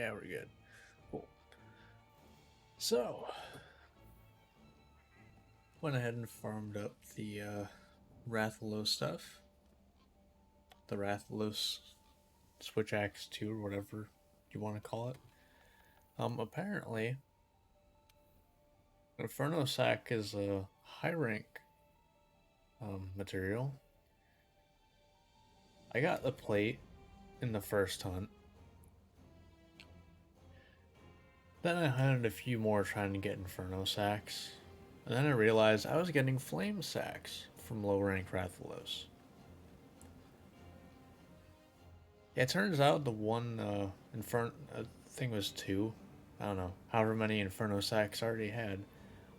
Yeah, we're good. Cool. So, went ahead and farmed up the Rathalos stuff. The Rathalos Switch Axe 2 or whatever you want to call it. Apparently, Inferno Sac is a high rank material. I got the plate in the first hunt. Then I hunted a few more trying to get Inferno Sacs. And then I realized I was getting Flame Sacs from low rank Rathalos. Yeah, it turns out the one Inferno thing was two. I don't know, however many Inferno Sacs I already had,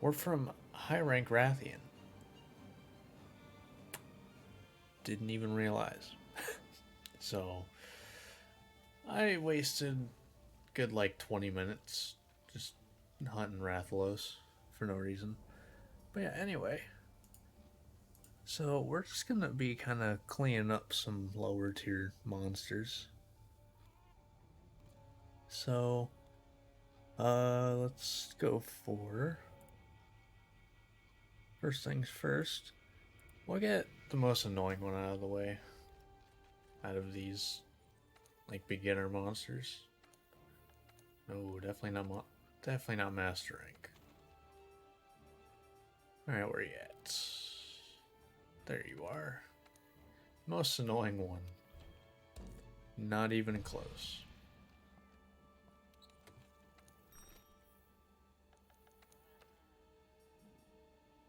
were from high rank Rathian. Didn't even realize. So I wasted good like 20 minutes just hunting Rathalos for no reason. But yeah, anyway. So we're just gonna be kind of cleaning up some lower tier monsters. So, let's go for first things first. We'll get the most annoying one out of the way. Out of these, like beginner monsters. No, definitely not master rank. All right, where you at? There you are. Most annoying one. Not even close.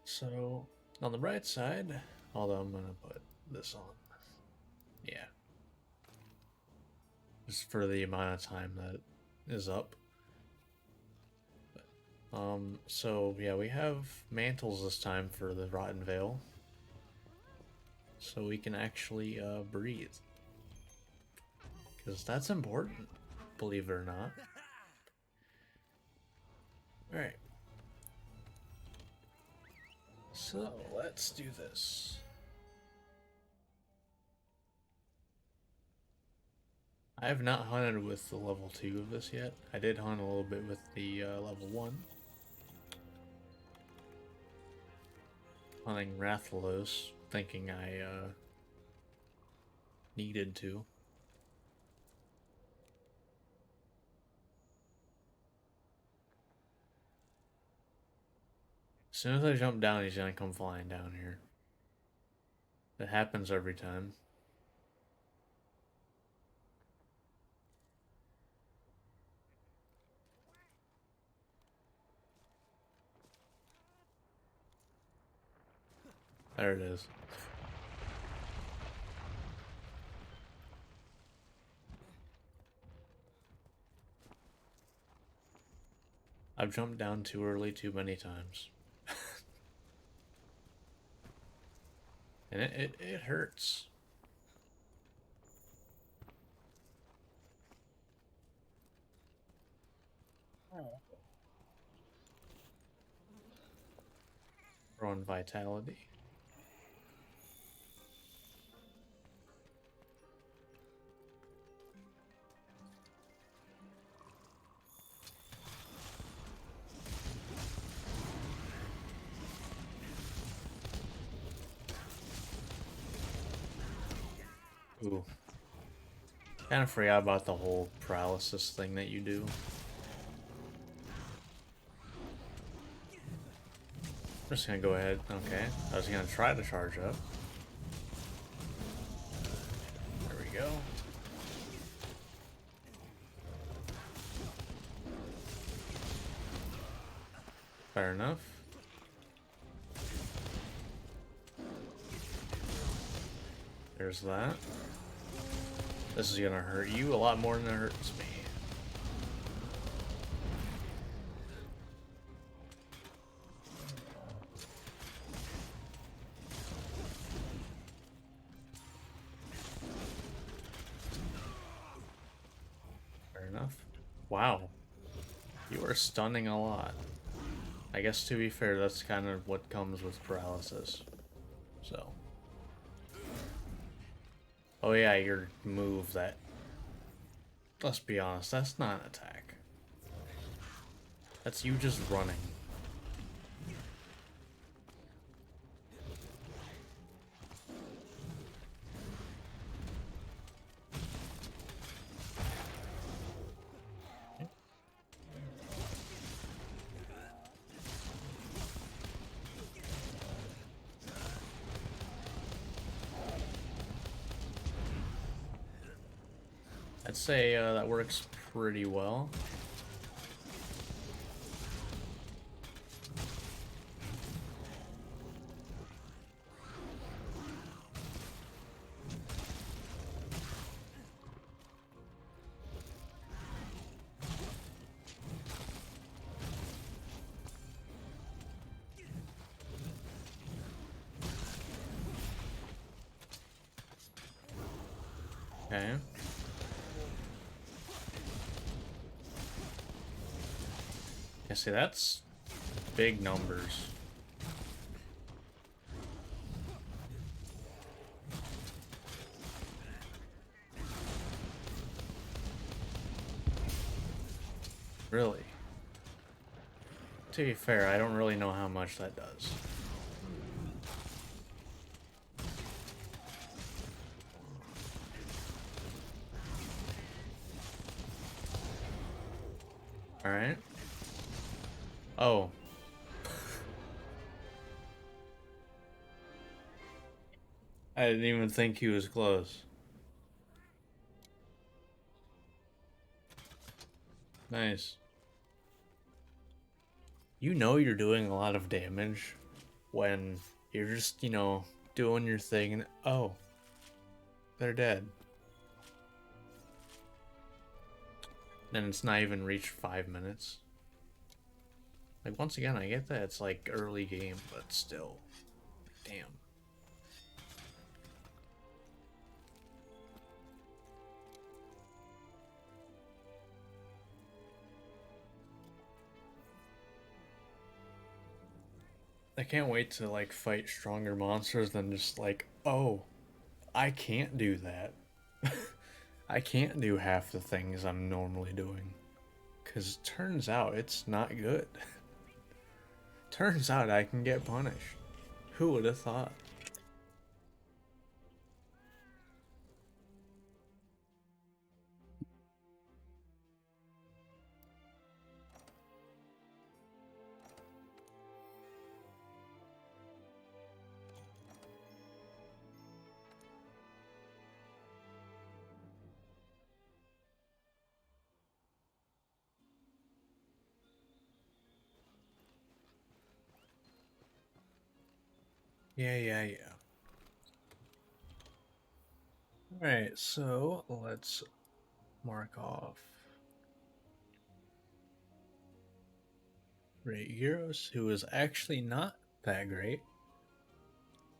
So, on the right side, although I'm gonna put this on. Yeah. Just for the amount of time that is up. So yeah, we have mantles this time for the Rotten Veil. So we can actually breathe. Because that's important, believe it or not. Alright. So let's do this. I have not hunted with the level 2 of this yet. I did hunt a little bit with the level 1. Hunting Rathalos, thinking I needed to. As soon as I jump down, he's gonna come flying down here. It happens every time. There it is. I've jumped down too early too many times. And it hurts. Throwing vitality. Ooh. Kind of forgot about the whole paralysis thing that you do. I'm just gonna go ahead. Okay. I was gonna try to charge up. There we go. Fair enough. There's that. This is gonna hurt you a lot more than it hurts me. Fair enough. Wow. You are stunning a lot. I guess to be fair, that's kind of what comes with paralysis. So. Oh yeah, your move that let's be honest, that's not an attack. That's you just running. I'd say that works pretty well. Okay. Yeah, see, that's big numbers. Really? To be fair, I don't really know how much that does. Alright. Oh. I didn't even think he was close. Nice. You know you're doing a lot of damage when you're just, doing your thing and oh, they're dead. Then it's not even reached 5 minutes. Like, once again, I get that it's like early game, but still. Damn. I can't wait to like fight stronger monsters than just like, oh, I can't do that. I can't do half the things I'm normally doing. Because it turns out it's not good. Turns out I can get punished. Who would have thought? Yeah. Alright, so let's mark off Great Heroes, who is actually not that great.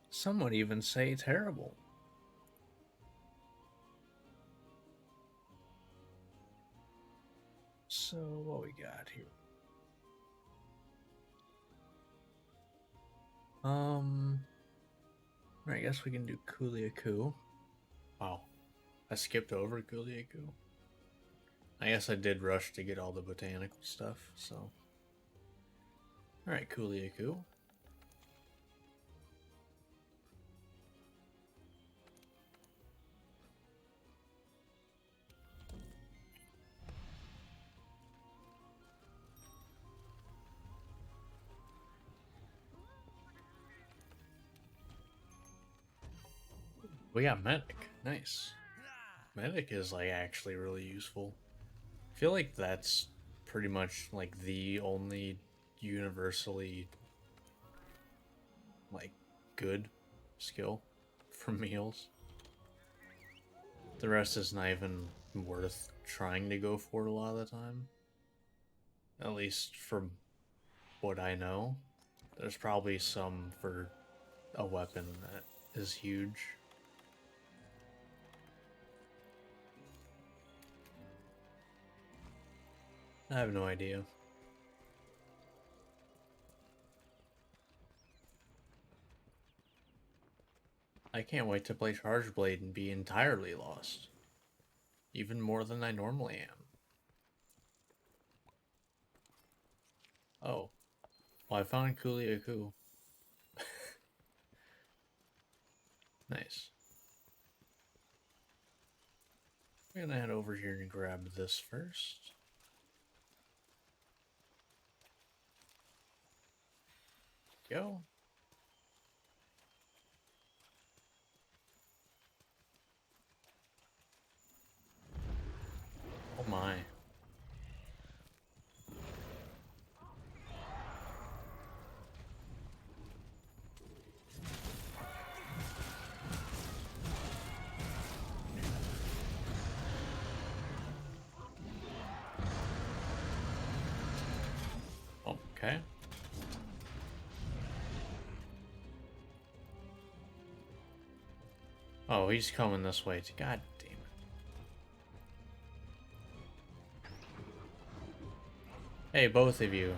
Some would even say terrible. So, what we got here? I guess we can do Kuliaku. Wow, I skipped over Kuliaku. I guess I did rush to get all the botanical stuff, so. Alright, Kuliaku. We got Medic. Nice. Medic is like actually really useful. I feel like that's pretty much like the only universally like good skill for meals. The rest is not even worth trying to go for a lot of the time. At least from what I know. There's probably some for a weapon that is huge. I have no idea. I can't wait to play Charge Blade and be entirely lost. Even more than I normally am. Oh. Well, I found Kuliaku. Nice. We're gonna head over here and grab this first. Go. Oh my. Okay. Oh, he's coming this way. God damn it. Hey, both of you.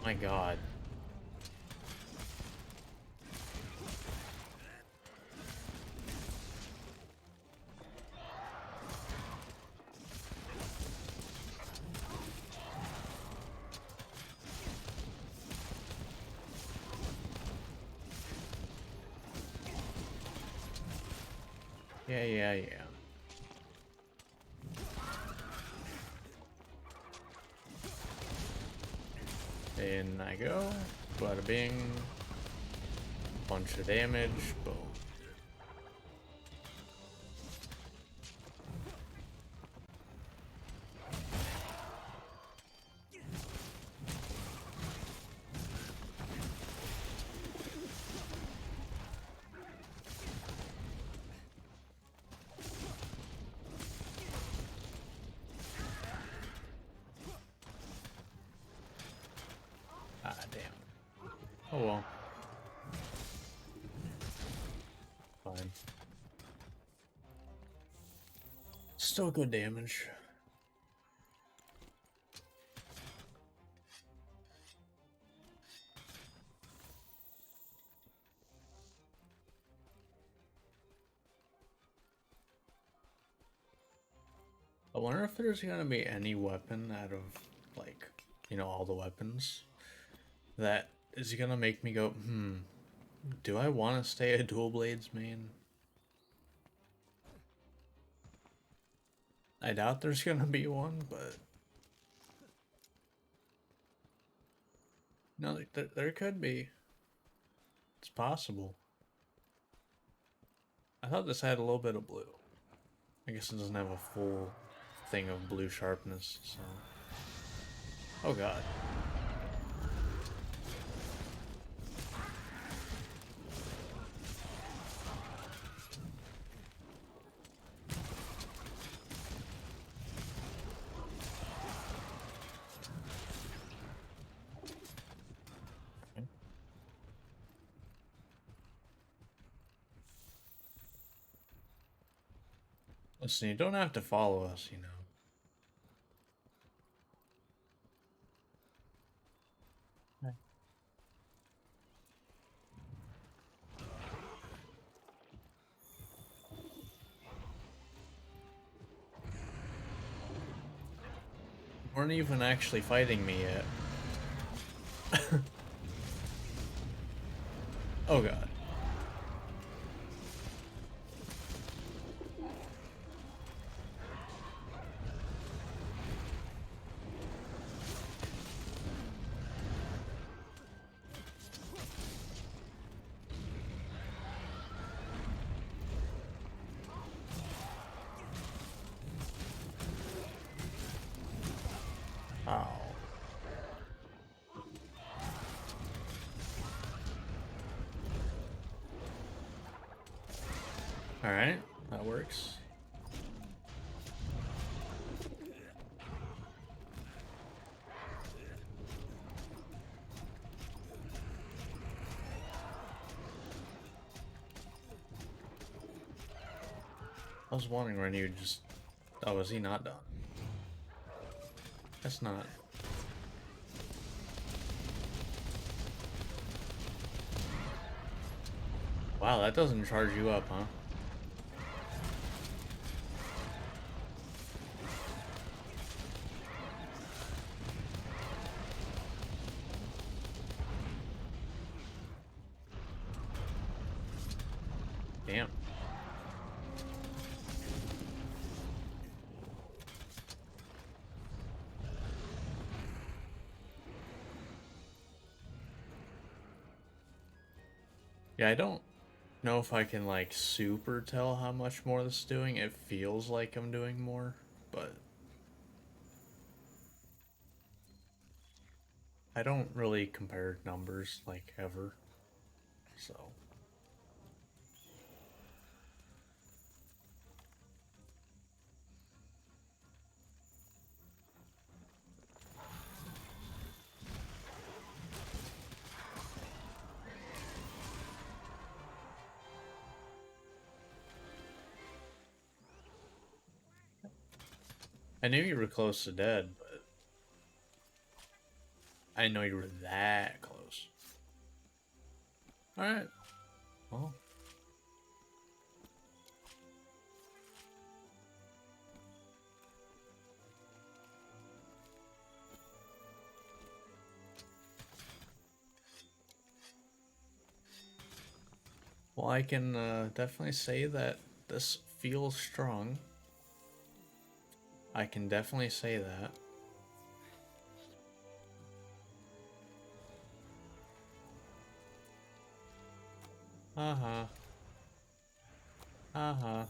My God. Yeah. In I go. Bada bing. Bunch of damage. Boom. Ah, damn. Oh well. Fine. Still good damage. I wonder if there's gonna be any weapon out of, like, all the weapons that is gonna make me go, do I want to stay a dual blades main? I doubt there's gonna be one, but no, there could be. It's possible. I thought this had a little bit of blue. I guess it doesn't have a full thing of blue sharpness, so. Oh god. Listen, you don't have to follow us, Okay. You weren't even actually fighting me yet. Oh god. Ow. Alright, that works. I was wondering when you just... Oh, is he not done? That's not... Wow, that doesn't charge you up, huh? Damn. Yeah, I don't know if I can, like, super tell how much more this is doing. It feels like I'm doing more, but... I don't really compare numbers, like, ever. So... I knew you were close to dead, but... I didn't know you were that close. Alright. Well... Well, I can definitely say that this feels strong. I can definitely say that. Uh-huh. Uh-huh.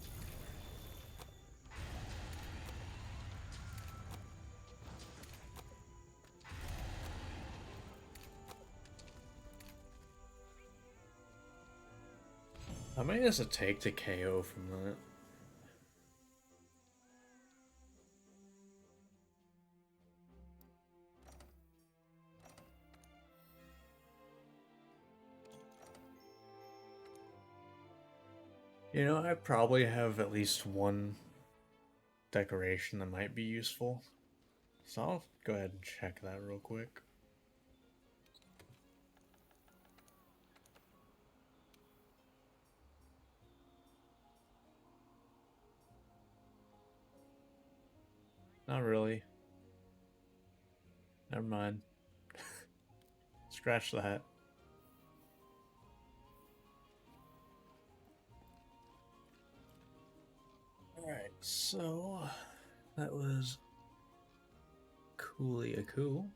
How many does it take to KO from that? You know, I probably have at least one decoration that might be useful. So I'll go ahead and check that real quick. Not really. Never mind. Scratch that. Alright, so that was Coolia Cool.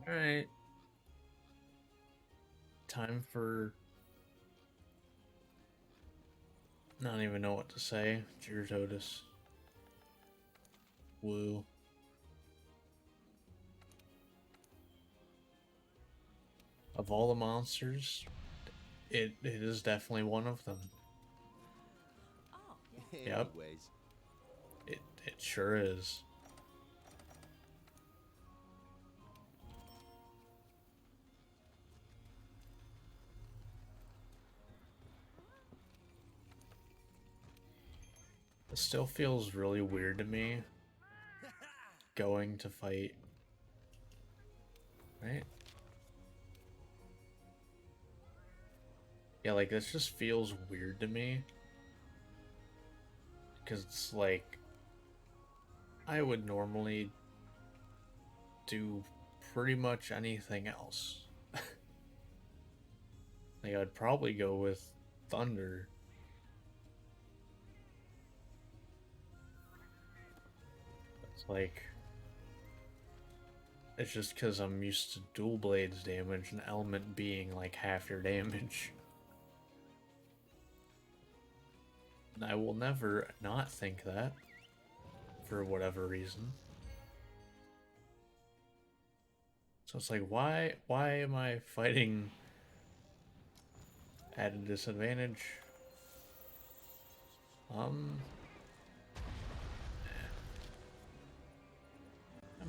Alright. Time for... I don't even know what to say. Gyarados. Woo. Of all the monsters, it is definitely one of them. Oh. Yep. Anyways. It sure is. It still feels really weird to me going to fight. Right? Yeah, like this just feels weird to me. Because it's like I would normally do pretty much anything else. Like I'd probably go with Thunder. It's like it's just because I'm used to dual blades damage and element being like half your damage. And I will never not think that for whatever reason. So it's like why am I fighting at a disadvantage? I'm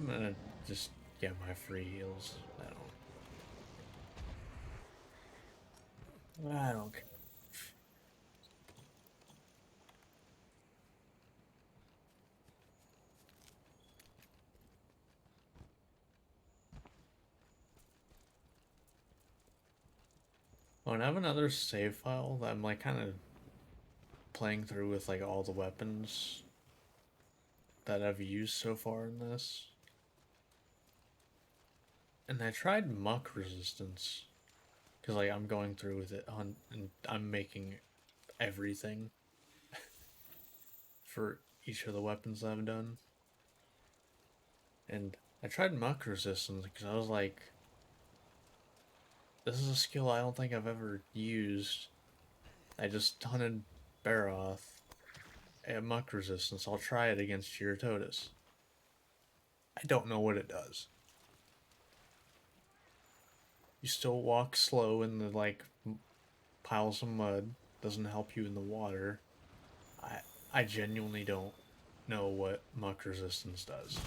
gonna just get my free heals. I don't. I don't care. Oh, and I have another save file that I'm like kind of playing through with like all the weapons that I've used so far in this. And I tried muck resistance because like I'm going through with it on and I'm making everything for each of the weapons that I've done. And I tried muck resistance because I was like, this is a skill I don't think I've ever used. I just hunted Baroth at muck resistance. I'll try it against Gyarados. I don't know what it does. You still walk slow in the like piles of mud. Doesn't help you in the water. I I genuinely don't know what muck resistance does.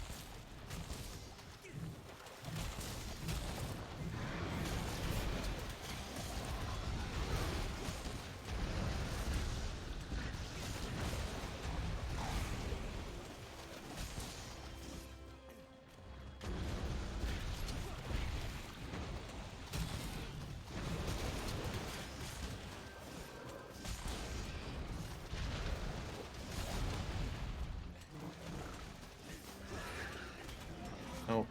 Oh,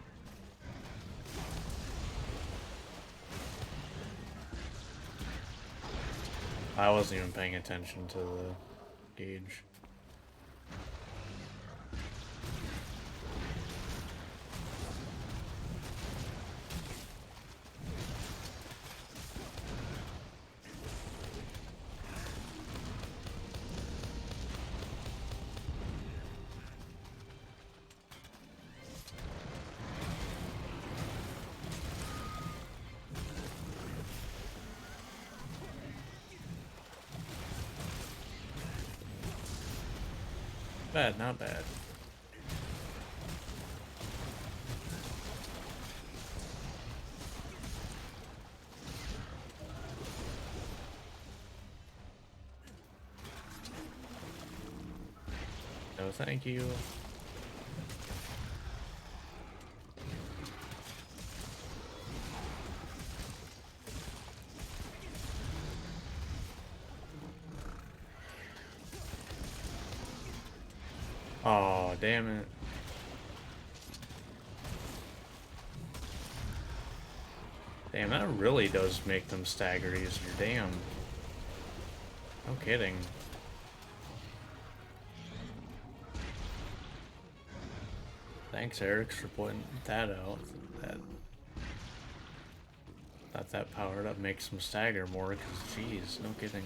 I wasn't even paying attention to the gauge. Bad, not bad. No, thank you. Oh, damn it. Damn, that really does make them stagger easier. Damn. No kidding. Thanks, Eric, for pointing that out. That that powered up makes them stagger more, because, jeez, no kidding.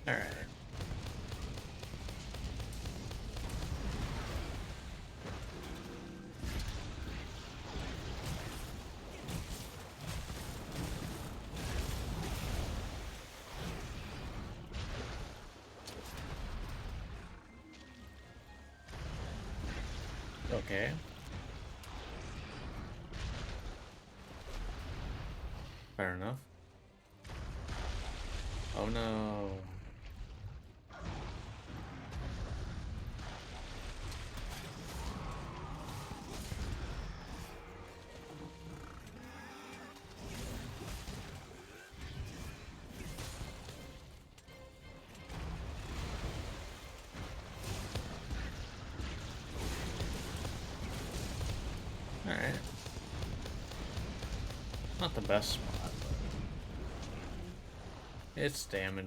Alright. Okay. Fair enough. Oh no. Alright. Not the best spot, but it's damage.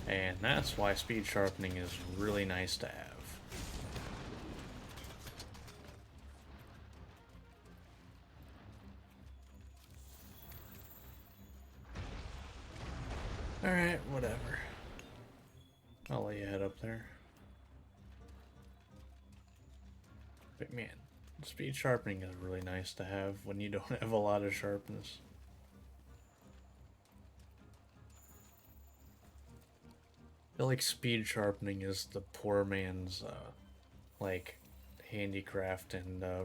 And that's why speed sharpening is really nice to have. Alright, whatever. I'll let you head up there. But man, speed sharpening is really nice to have when you don't have a lot of sharpness. I feel like speed sharpening is the poor man's, like, handicraft, and, I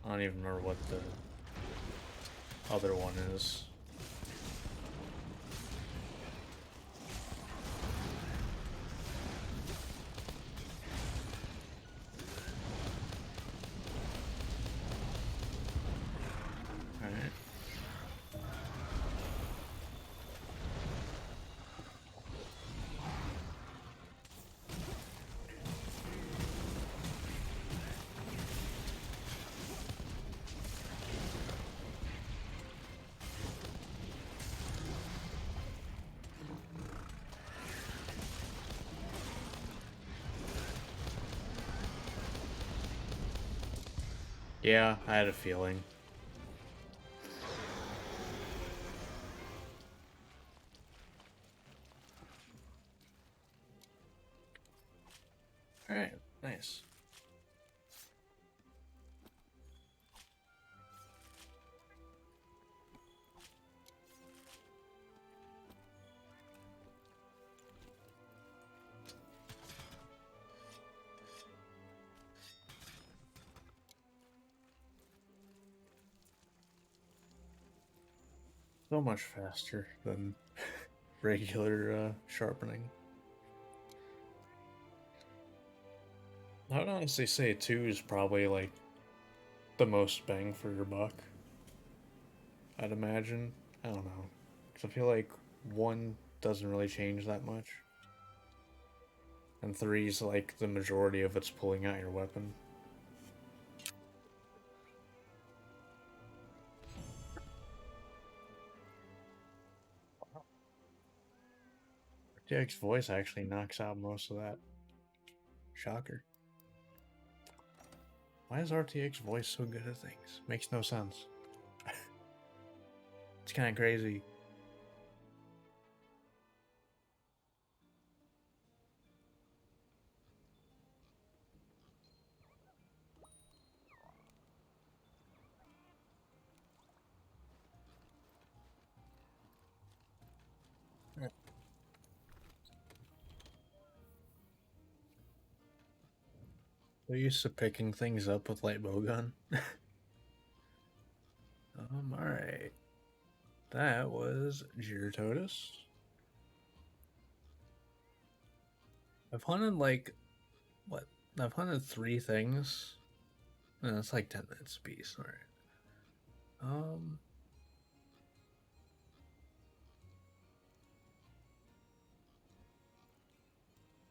don't even remember what the other one is. Alright. Yeah, I had a feeling. Alright, nice. So much faster than regular sharpening. I would honestly say 2 is probably like the most bang for your buck. I'd imagine. I don't know. Because I feel like 1 doesn't really change that much. And 3 is like the majority of it's pulling out your weapon. RTX voice actually knocks out most of that. Shocker. Why is RTX voice so good at things? Makes no sense. It's kind of crazy. They're used to picking things up with light bowgun. Alright. That was Gyrototus. I've hunted like, what? I've hunted 3 things. And it's like 10 minutes a piece. Alright. Um,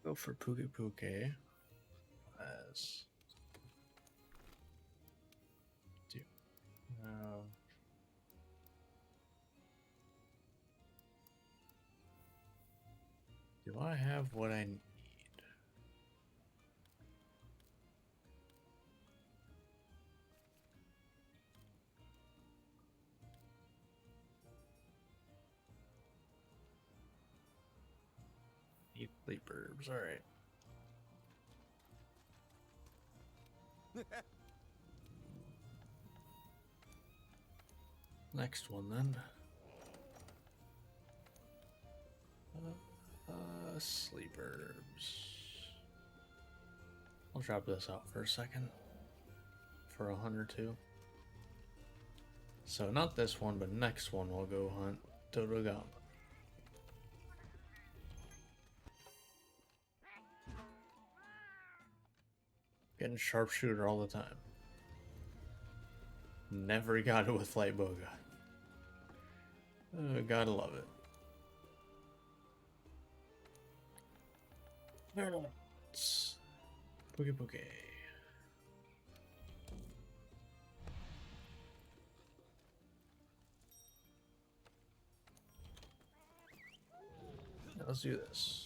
go for Puke as do. Uh, do I have what I need? Need sleepers. Alright. Next one then. Sleep herbs. I'll drop this out for a second. For 102. So not this one, but next one we'll go hunt Dodogama. Getting sharpshooter all the time. Never got it with light bowgun. Gotta love it. Let's Puke. Let's do this.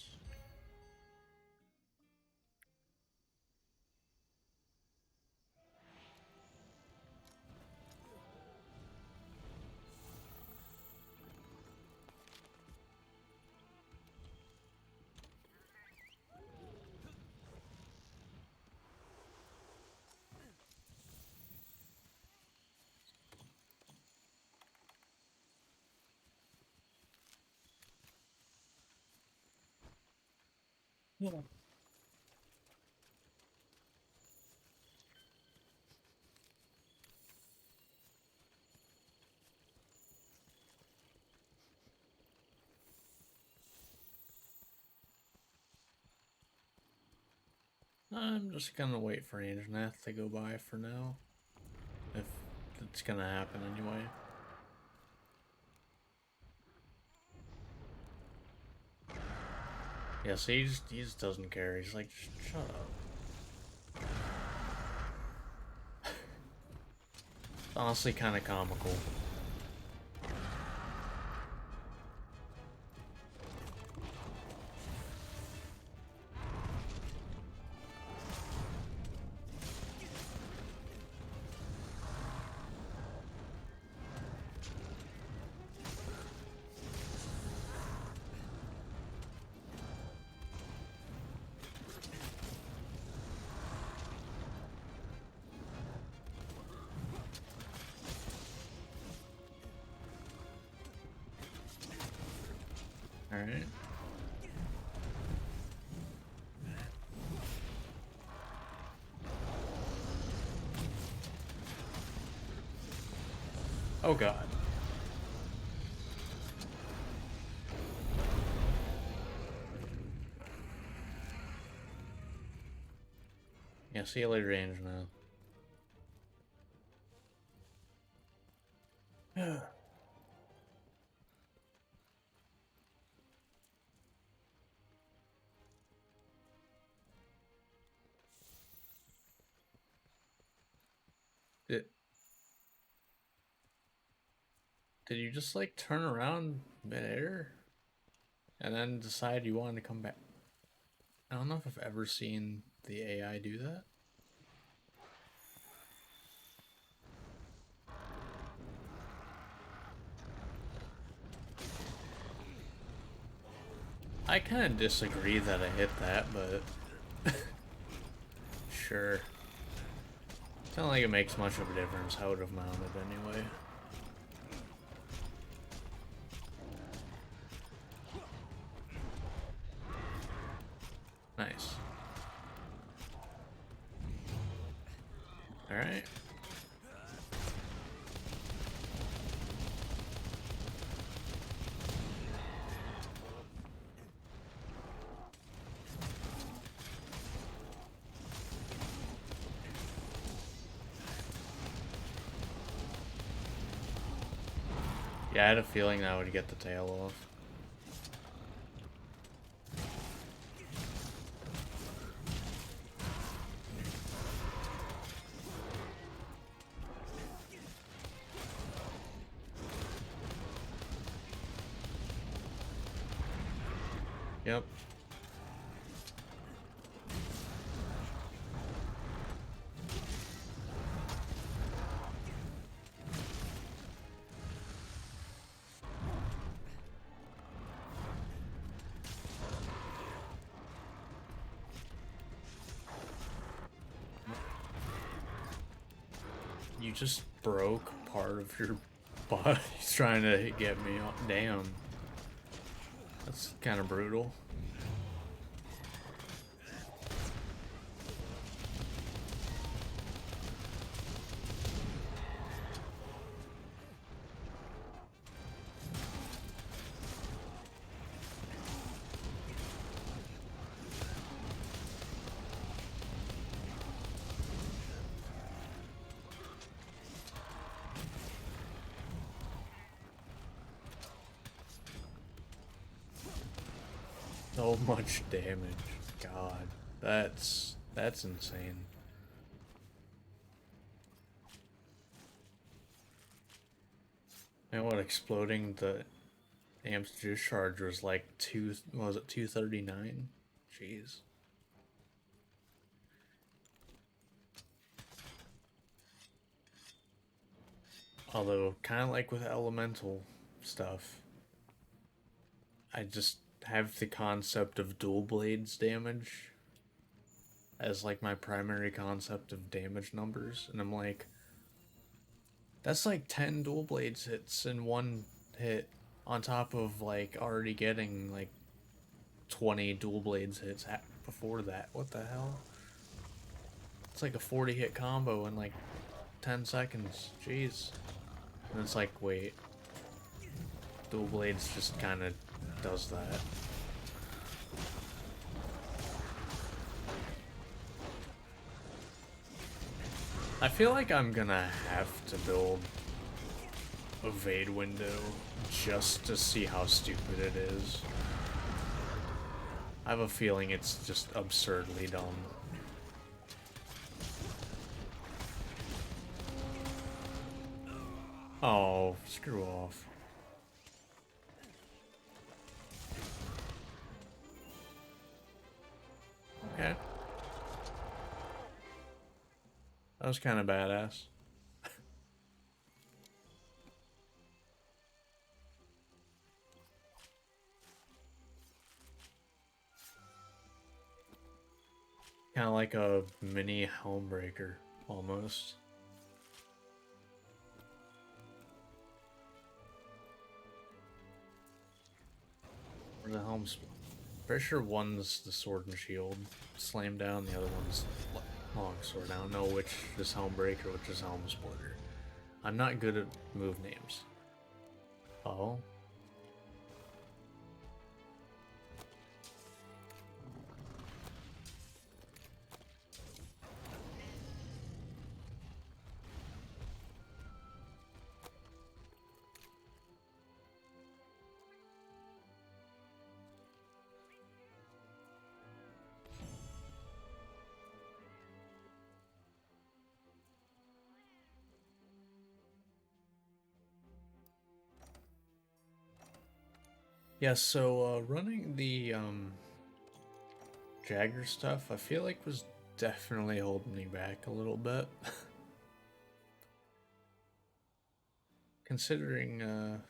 Yeah. I'm just gonna wait for Anjanath to go by for now. If it's gonna happen anyway. Yeah, so he just doesn't care. He's like, shut up. It's honestly kind of comical. Alright. Oh god. Yeah, see you later, Anjanath. Did, did you just like turn around midair and then decide you wanted to come back? I don't know if I've ever seen the AI do that. I kind of disagree that I hit that, but sure. It's not like it makes much of a difference how it would have mounted anyway. Nice. Alright. Yeah, I had a feeling that would get the tail off. Yep. You just broke part of your body trying to get me off. Damn. That's kind of brutal. So much damage. God. That's insane. And what, exploding the Amp's discharge was like was it 239? Jeez. Although, kind of like with elemental stuff, I just have the concept of dual blades damage as like my primary concept of damage numbers, and I'm like, that's like 10 dual blades hits in one hit, on top of like already getting like 20 dual blades hits before that. What the hell? It's like a 40 hit combo in like 10 seconds. Jeez. And it's like, wait. Dual blades just kind of does that. I feel like I'm gonna have to build a Vade window just to see how stupid it is. I have a feeling it's just absurdly dumb. Oh, screw off. Okay. That was kind of badass. Kind of like a mini Helmbreaker, almost. Or the Helm's... Pretty sure one's the Sword and Shield slam down, the other one's Longsword. I don't know which is Helmbreaker, which is Helm Splitter. I'm not good at move names. Oh. Yeah, so running the Jagger stuff, I feel like was definitely holding me back a little bit. Considering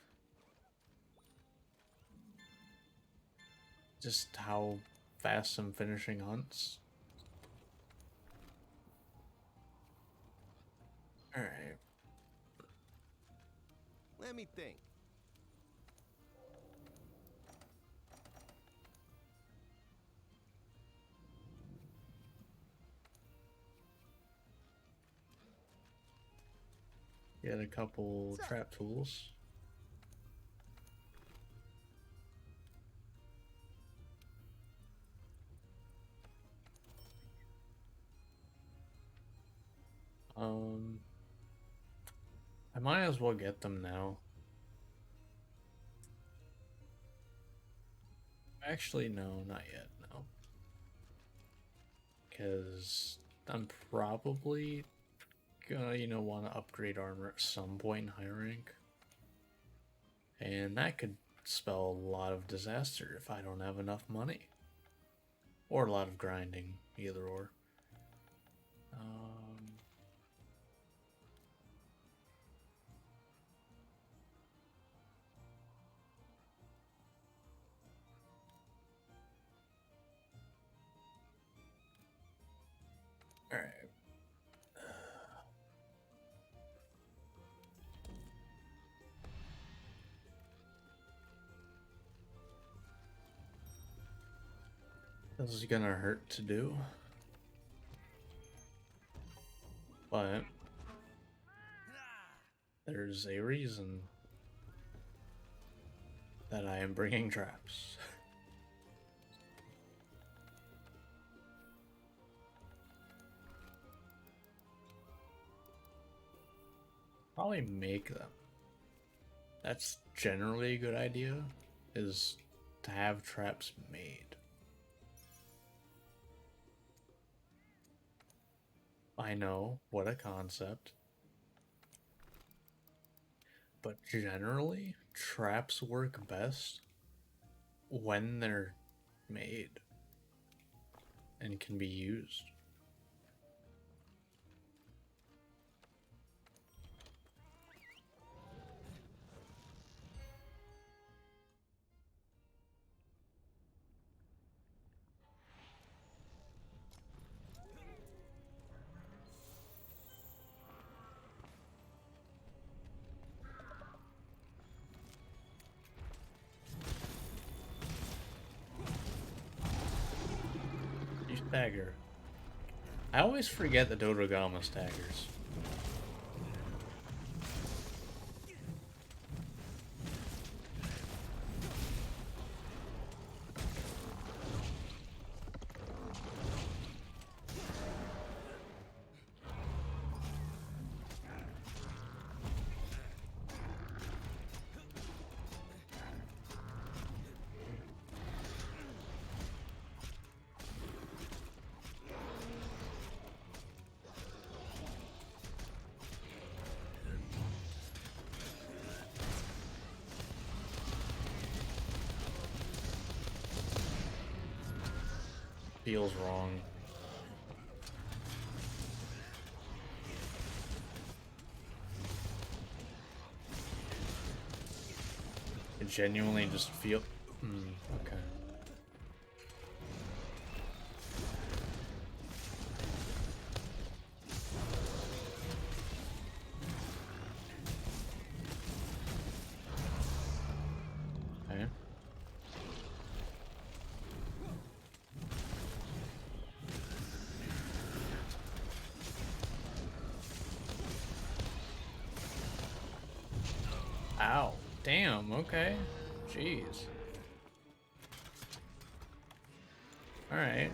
just how fast I'm finishing hunts. Alright. Let me think. Get a couple trap tools. I might as well get them now. Actually, no, not yet, no. Because I'm probably gonna, want to upgrade armor at some point in high rank. And that could spell a lot of disaster if I don't have enough money. Or a lot of grinding, either or. Alright. This is gonna hurt to do. But there's a reason that I am bringing traps. Probably make them. That's generally a good idea, is to have traps made. I know, what a concept. But generally, traps work best when they're made and can be used. Dagger. I always forget the Dodogama daggers. Feels wrong. I genuinely just feel... okay. Okay. Ow. Damn, okay. Jeez. Alright.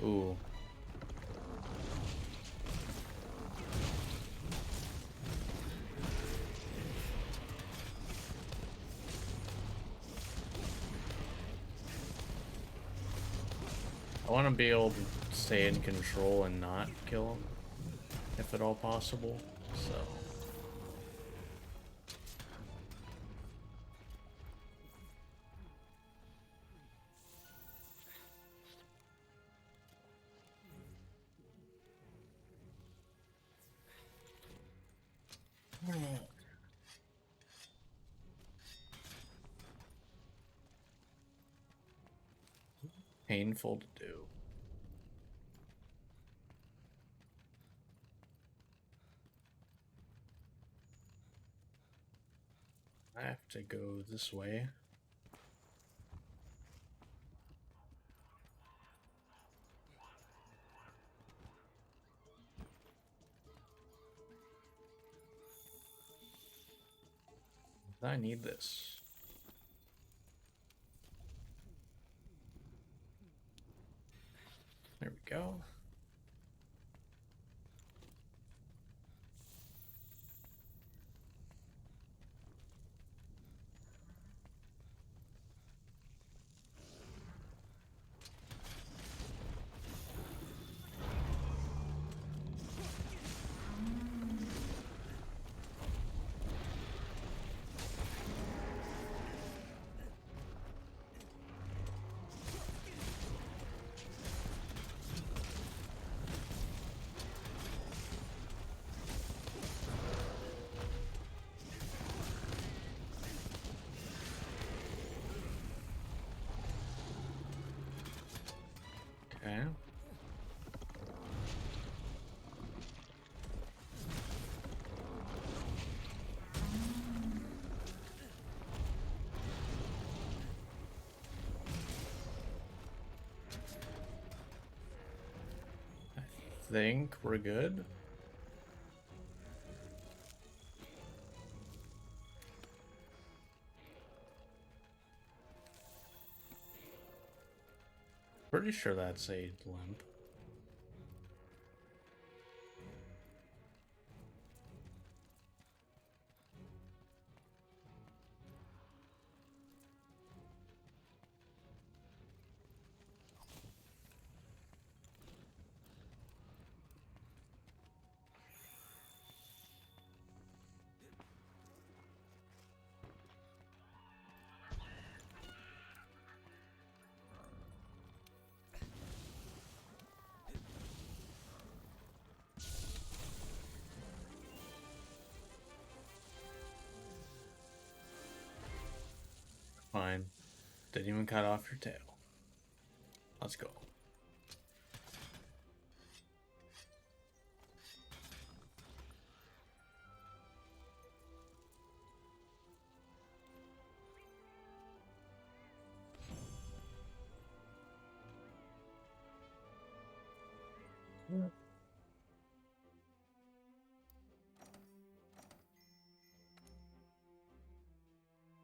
Ooh. I want to be able to stay in control and not kill him, if at all possible, so... Painful to do. I have to go this way. I need this. There we go. Okay. I think we're good. Pretty sure that's a limp. Fine. Didn't even cut off your tail. Let's go.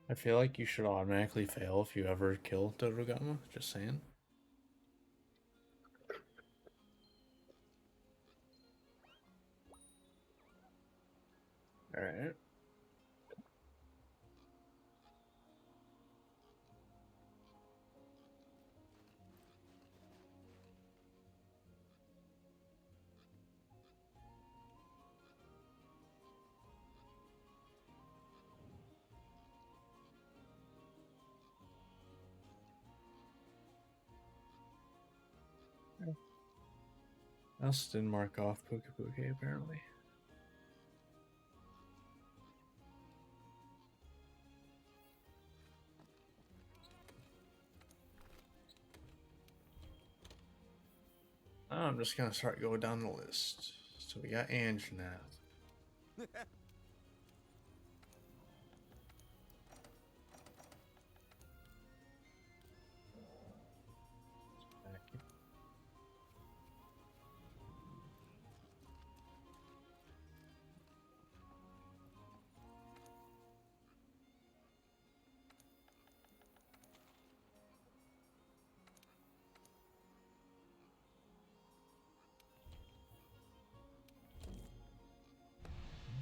I feel like you should automatically fail if you ever kill Dodogama. Just saying. Alright. Else didn't mark off Puke apparently. I'm just gonna start going down the list. So we got Anjanath.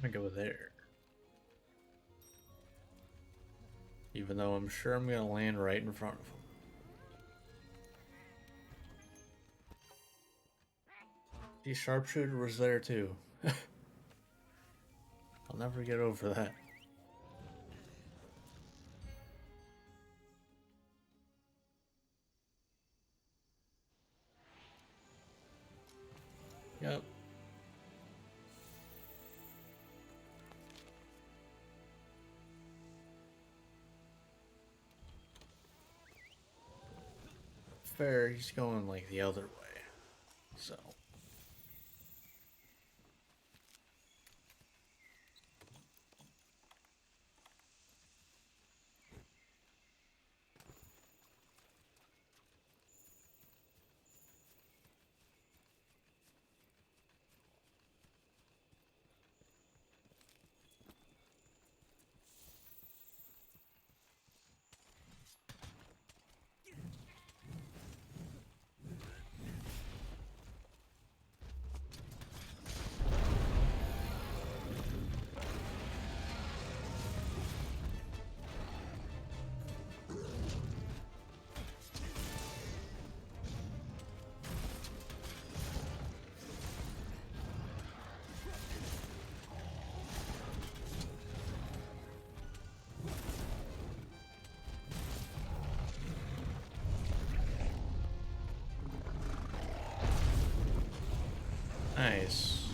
I'm gonna go there. Even though I'm sure I'm gonna land right in front of him. The sharpshooter was there too. I'll never get over that. Yep. Fair, he's going like the other way. So. Nice.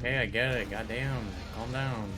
Hey, I get it. Goddamn. Calm down.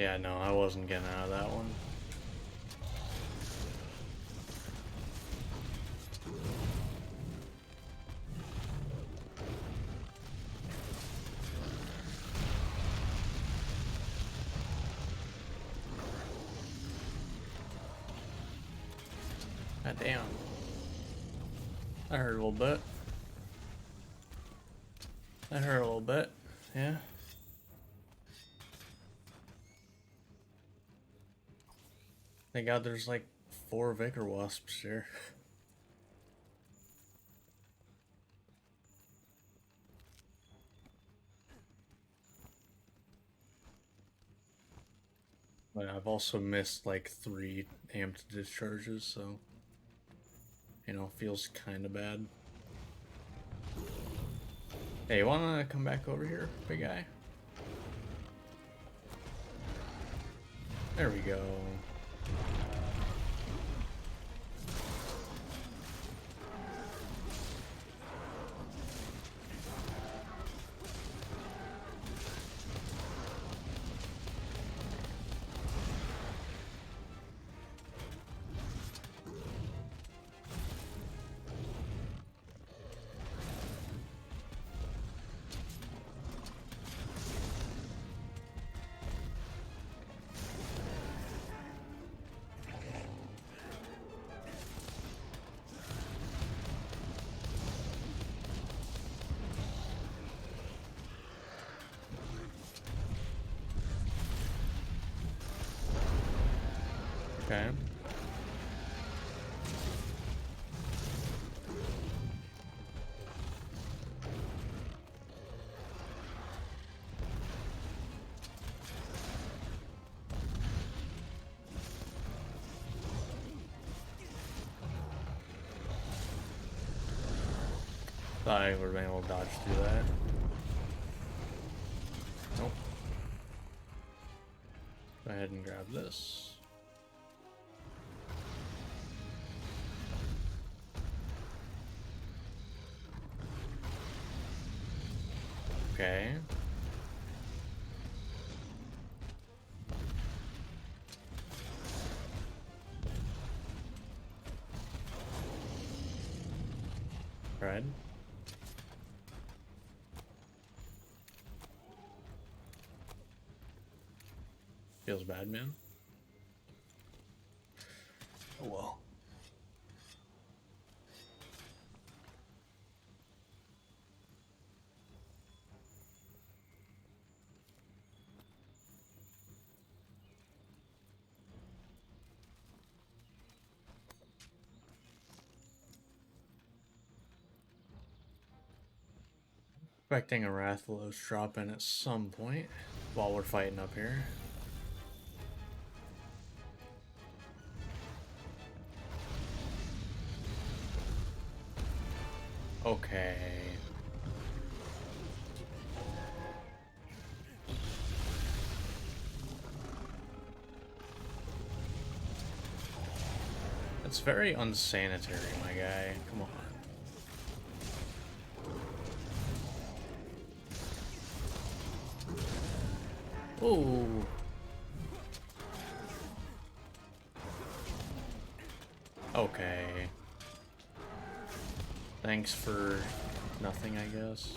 Yeah, no, I wasn't getting out of that one. God damn. That hurt a little bit. That hurt a little bit. Yeah. Thank God there's like 4 Vigor Wasps here. But I've also missed like 3 amped discharges, so you know, feels kind of bad. Hey, you wanna come back over here, big guy? There we go. Okay. Thought I would have been able to dodge through that. Nope. Go ahead and grab this. Okay. Right. Feels bad, man. Oh well. Expecting a Rathalos drop in at some point while we're fighting up here. Okay. That's very unsanitary, my guy. Come on. Oh. Okay. Thanks for nothing, I guess.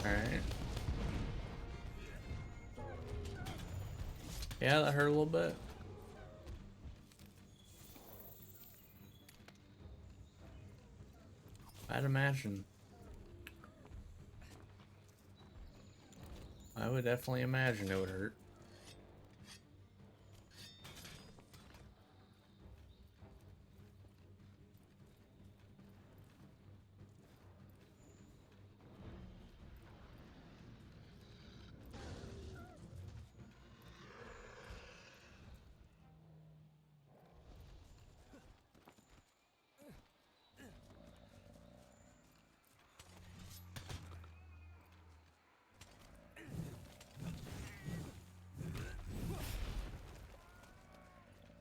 Alright. Yeah, that hurt a little bit. I'd imagine. I would definitely imagine it would hurt.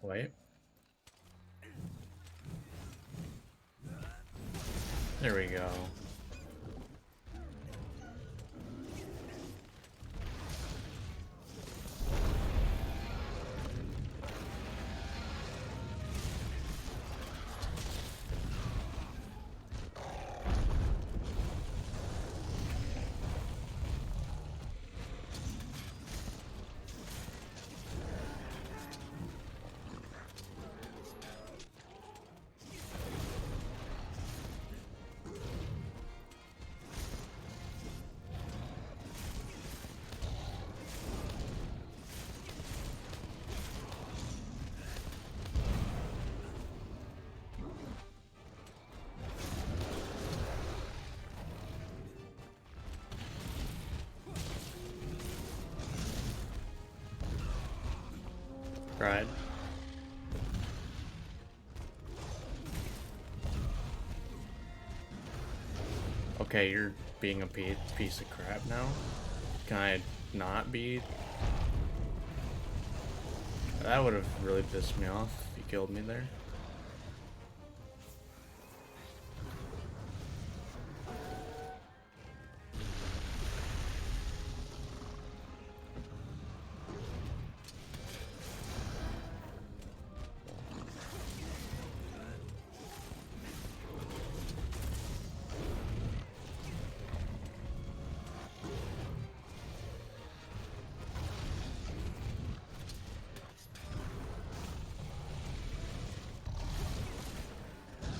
Wait. There we go. Tried. Okay, you're being a piece of crap now. Can I not be? That would have really pissed me off if you killed me there.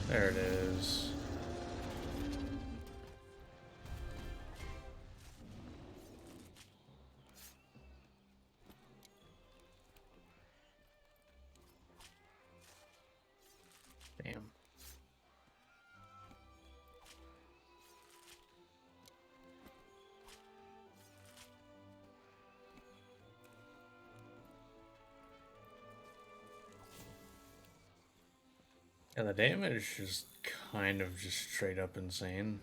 There it is. Damn. Yeah, the damage is kind of just straight up insane.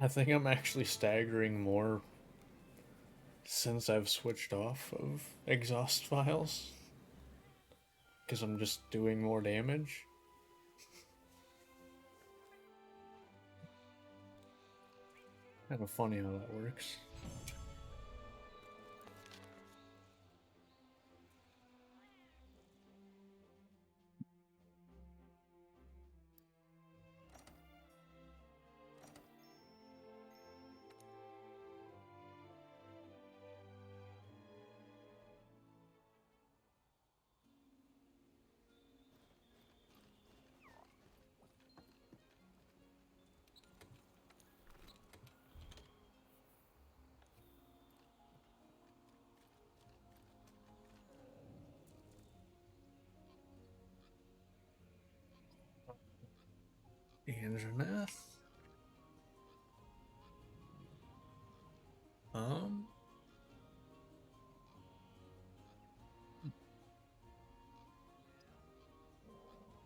I think I'm actually staggering more since I've switched off of exhaust files. Because I'm just doing more damage. Kind of funny how that works. Anjaneth.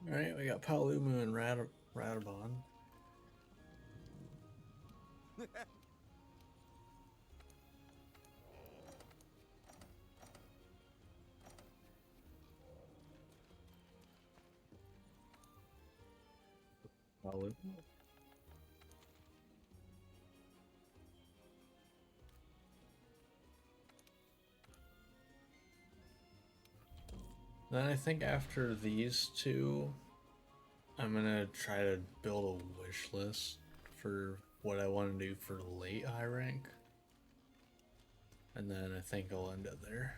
Alright, we got Palumu and Radabon. Palumu. Then I think after these two, I'm gonna try to build a wish list for what I want to do for late high rank. And then I think I'll end it there.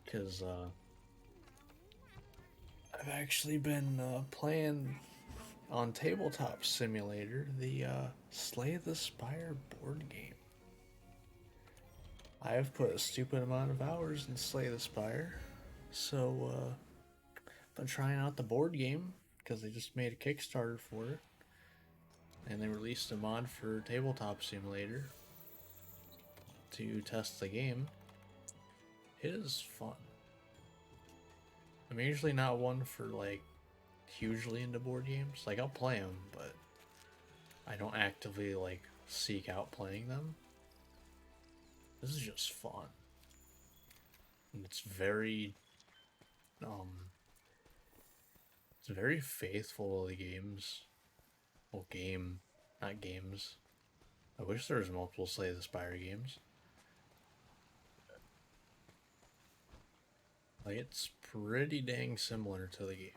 Because I've actually been playing on Tabletop Simulator the Slay the Spire board game. I have put a stupid amount of hours in Slay the Spire, so I've been trying out the board game because they just made a Kickstarter for it, and they released a mod for Tabletop Simulator to test the game. It is fun. I'm usually not one for like hugely into board games. Like, I'll play them, but I don't actively, like, seek out playing them. This is just fun. And it's very faithful to the games. Well, not games. I wish there was multiple Slay the Spire games. Like, it's pretty dang similar to the game.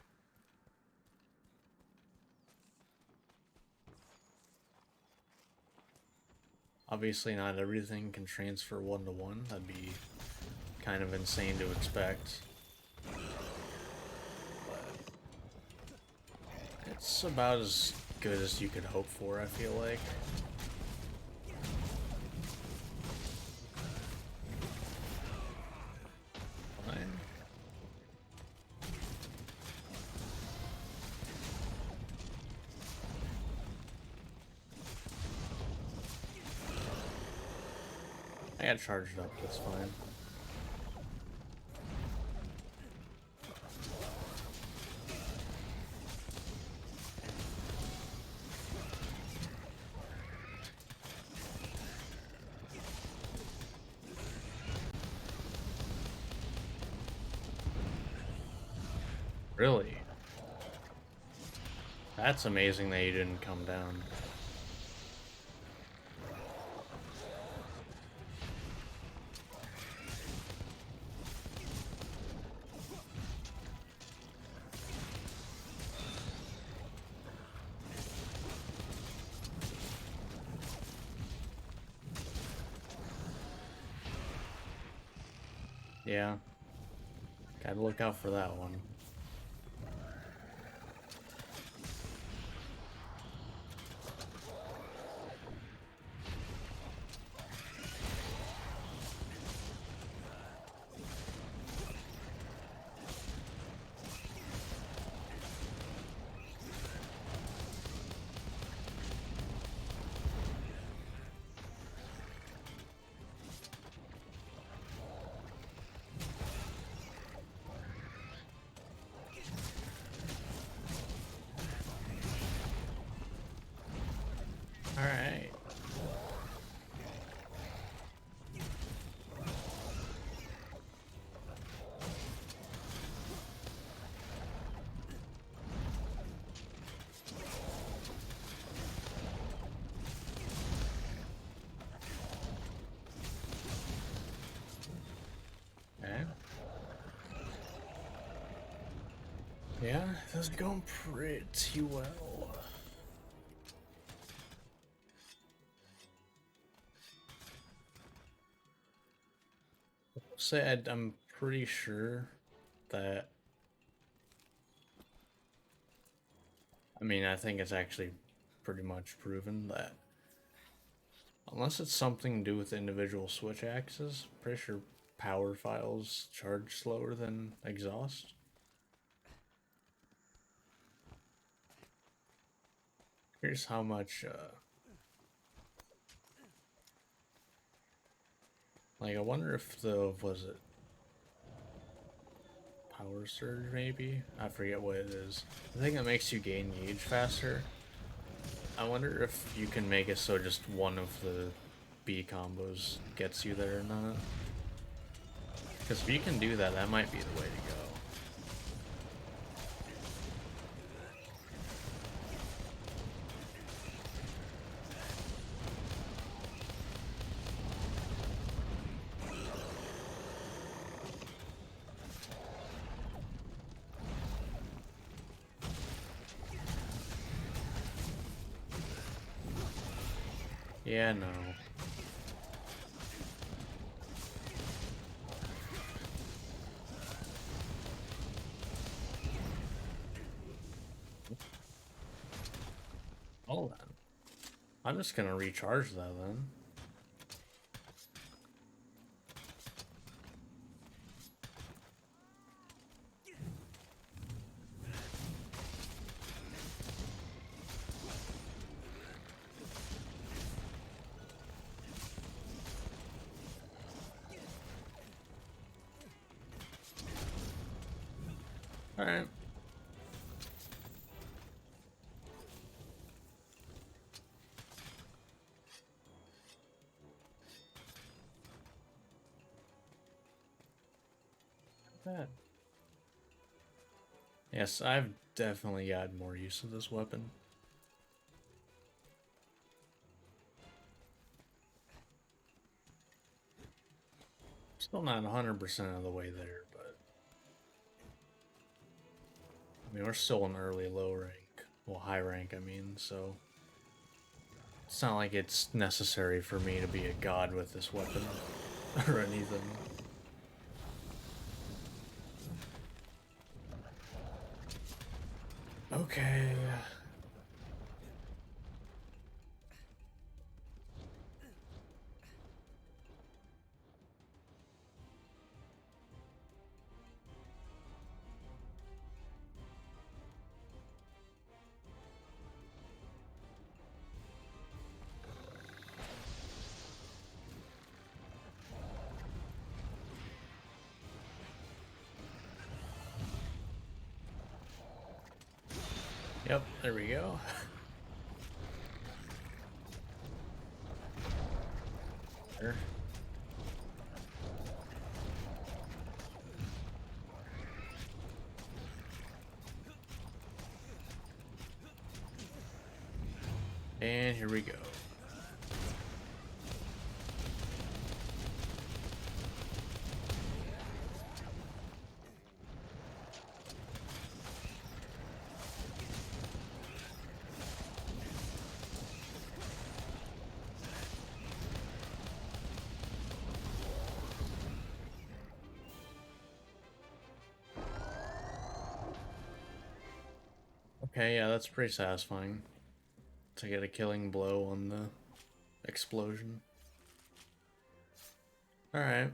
Obviously, not everything can transfer one-to-one. That'd be kind of insane to expect. But it's about as good as you could hope for, I feel like. Fine. I got charged up, that's fine. Really? That's amazing that you didn't come down. Yeah. Gotta look out for that one. Alright. Okay. Yeah, this is going pretty well. I'm pretty sure that. I mean, I think it's actually pretty much proven that unless it's something to do with individual switch axes, pretty sure power files charge slower than exhaust. Here's how much, like, I wonder if was it power surge maybe? I forget what it is. I think it makes you gain gauge faster. I wonder if you can make it so just one of the B combos gets you there or not. Because if you can do that, that might be the way to go. Yeah, no. Hold on. I'm just gonna recharge that then. Alright. that. Yes, I've definitely got more use of this weapon. Still not 100% of the way there, but I mean, we're still in early low rank. Well, high rank, I mean, so it's not like it's necessary for me to be a god with this weapon or anything. Okay. Yep, there we go. There. And here we go. Okay, yeah, that's pretty satisfying to get a killing blow on the explosion. Alright.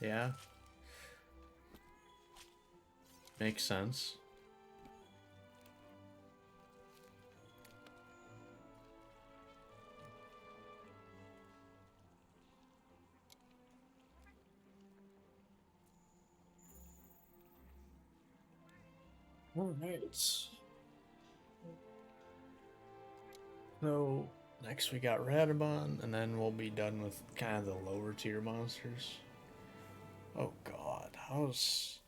Yeah. Makes sense. Alright. So, next we got Radabon, and then we'll be done with kind of the lower tier monsters. Oh god, how's...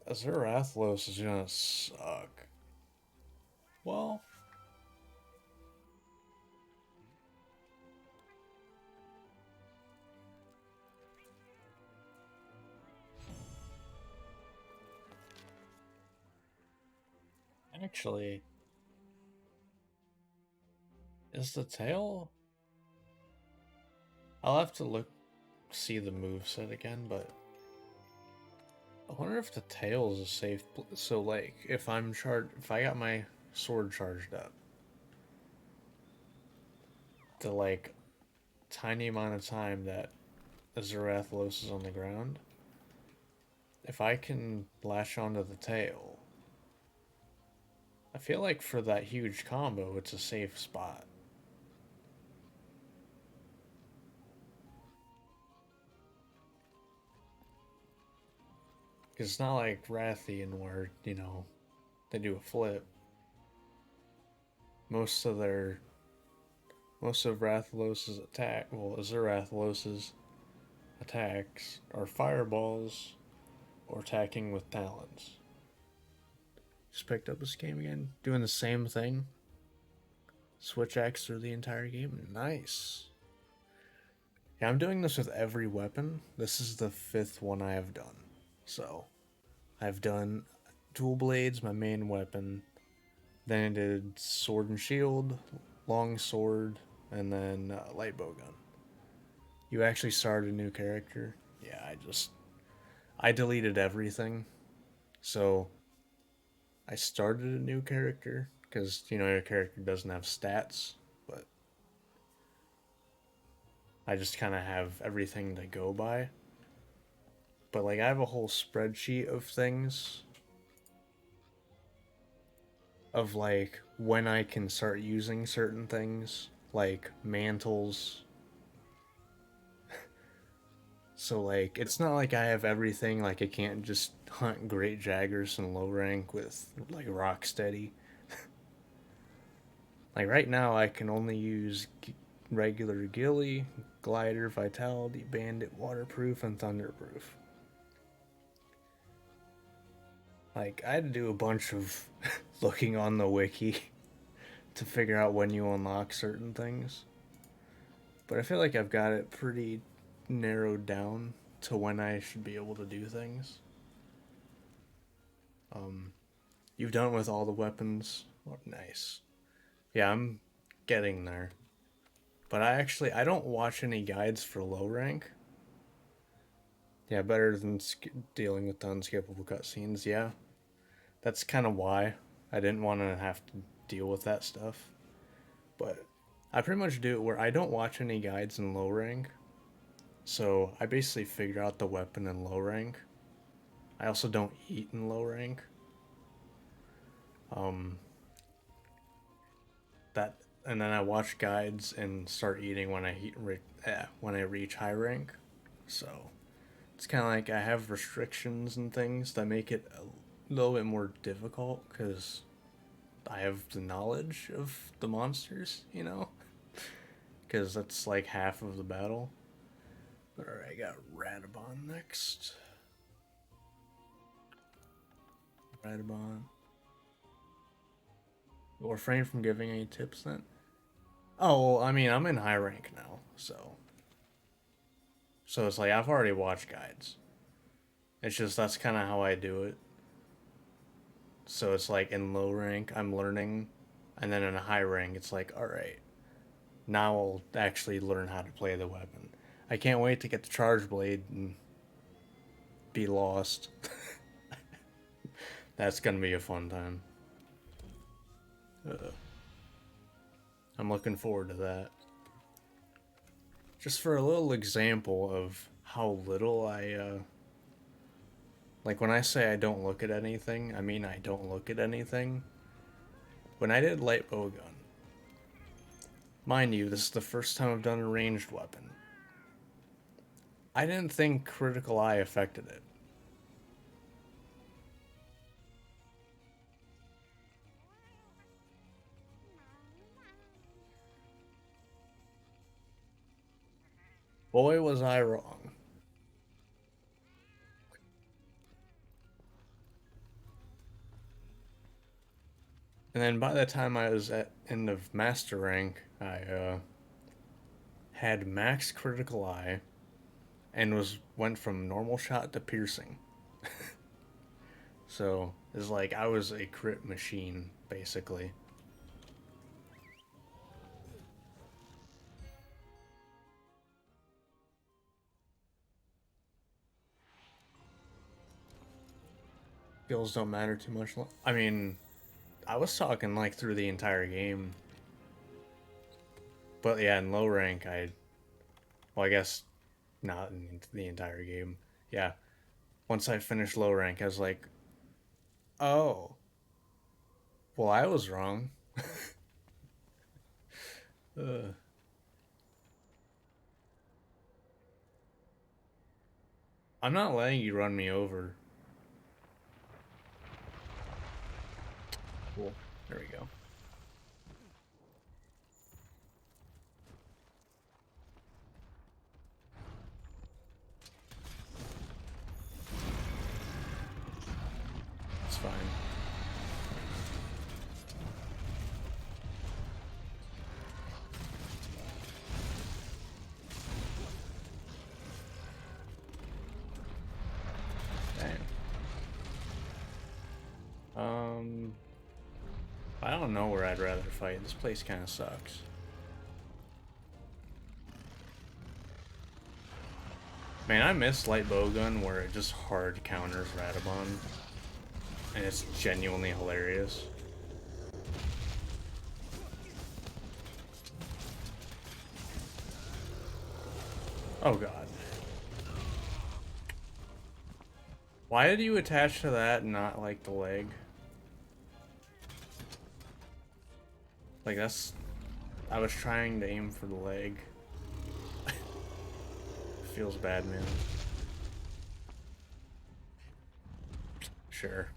Azurathlos is gonna suck. Well... Actually... Is the tail... I'll have to see the moveset again, but... I wonder if the tail is a safe... So, like, if I got my sword charged up... The, like, tiny amount of time that Azurathlos is on the ground... If I can latch onto the tail... I feel like for that huge combo, it's a safe spot. Because it's not like Rathian where, you know, they do a flip. Most of Rathalos's Azurathlos' attacks are fireballs or attacking with talons. Just picked up this game again, doing the same thing. Switch axe through the entire game. Nice. Yeah, I'm doing this with every weapon. This is the 5th one I have done. So, I've done dual blades, my main weapon. Then I did sword and shield, long sword, and then light bow gun. You actually started a new character? Yeah, I deleted everything. So, I started a new character because, you know, your character doesn't have stats, but I just kind of have everything to go by. But, like, I have a whole spreadsheet of things of, like, when I can start using certain things, like mantles. So, like, it's not like I have everything, like, I can't just hunt great Jaggers in low rank with, like, Rocksteady. Like, right now, I can only use regular Gilly, Glider, Vitality, Bandit, Waterproof, and Thunderproof. Like, I had to do a bunch of looking on the wiki to figure out when you unlock certain things. But I feel like I've got it pretty narrowed down to when I should be able to do things. Um, you've done with all the weapons. Oh, nice. Yeah, I'm getting there. But I don't watch any guides for low rank. Yeah, better than dealing with the unskippable cutscenes. Yeah, that's kind of why I didn't want to have to deal with that stuff. But I pretty much do it where I don't watch any guides in low rank. So I basically figure out the weapon in low rank. I also don't eat in low rank. Um, that and then I watch guides and start eating when when I reach high rank. So it's kind of like I have restrictions and things that make it a little bit more difficult because I have the knowledge of the monsters, you know? Because that's like half of the battle. But alright, I got Radabon next. Radabon. We'll refrain from giving any tips then. Oh, well, I mean, I'm in high rank now, so. So it's like I've already watched guides. It's just that's kind of how I do it. So it's like in low rank, I'm learning, and then in a high rank, it's like, alright, now I'll actually learn how to play the weapon. I can't wait to get the Charge Blade and be lost. That's gonna be a fun time. I'm looking forward to that. Just for a little example of how little like when I say I don't look at anything, I mean I don't look at anything. When I did Light Bowgun, mind you, this is the first time I've done a ranged weapon. I didn't think Critical Eye affected it. Boy, was I wrong. And then by the time I was at end of Master Rank, I had max Critical Eye and went from normal shot to piercing. So it's like I was a crit machine, basically. Skills don't matter too much. I mean, I was talking like through the entire game. But yeah, in low rank, well, I guess not in the entire game. Yeah, once I finished low rank, I was like, oh, well, I was wrong. uh, I'm not letting you run me over. Cool. There we go. It's fine. Dang. I don't know where I'd rather fight. This place kind of sucks. Man, I miss Light Bowgun where it just hard counters Radabon. And it's genuinely hilarious. Oh god. Why did you attach to that and not like the leg? Like that's... I was trying to aim for the leg. Feels bad, man. Sure.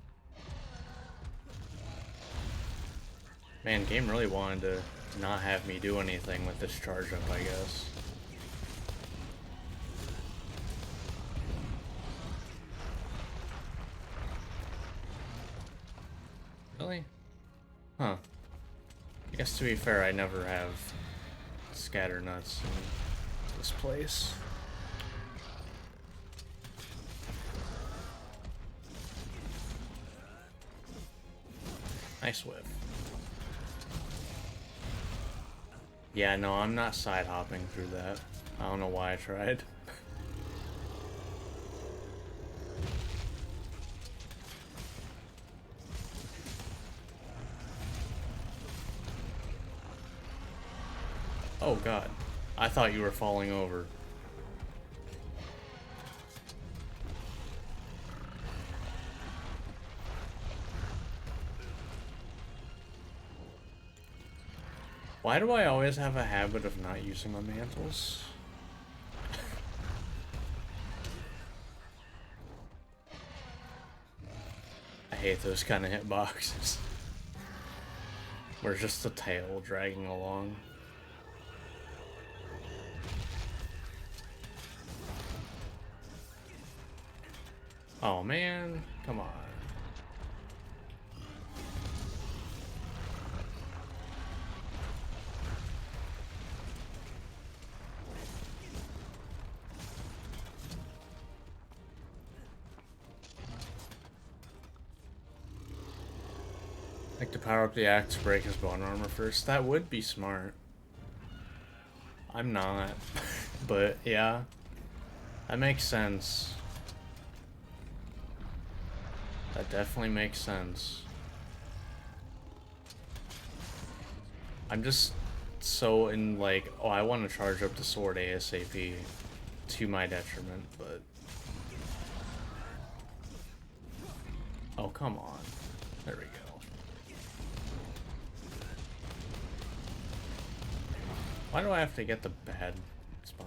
Man, game really wanted to not have me do anything with this charge up, I guess. Huh. I guess to be fair, I never have scatter nuts in this place. Nice whiff. Yeah, no, I'm not side hopping through that. I don't know why I tried. Oh god. I thought you were falling over. Why do I always have a habit of not using my mantles? I hate those kind of hitboxes. Where it's just the tail dragging along. Oh man, come on. Like to power up the axe to break his bone armor first. That would be smart. I'm not. But yeah. That makes sense. That definitely makes sense. I'm just so in like, oh, I want to charge up the sword ASAP to my detriment, but... Oh, come on. There we go. Why do I have to get the bad spot?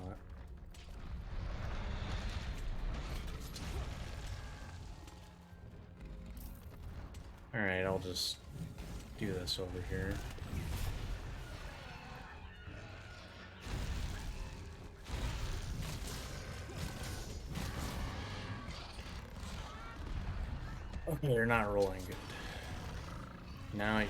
Alright, I'll just do this over here. Okay, you're not rolling good. Now you are.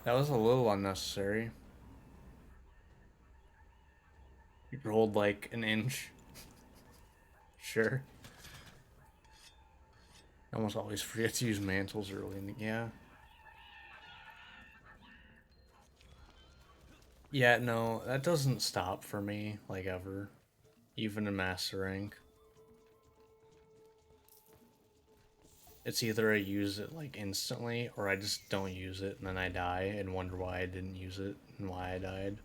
That was a little unnecessary. You rolled like an inch. Sure. I almost always forget to use mantles early in the... Yeah. Yeah, no, that doesn't stop for me, like, ever. Even in Master Rank. It's either I use it, like, instantly, or I just don't use it, and then I die, and wonder why I didn't use it, and why I died.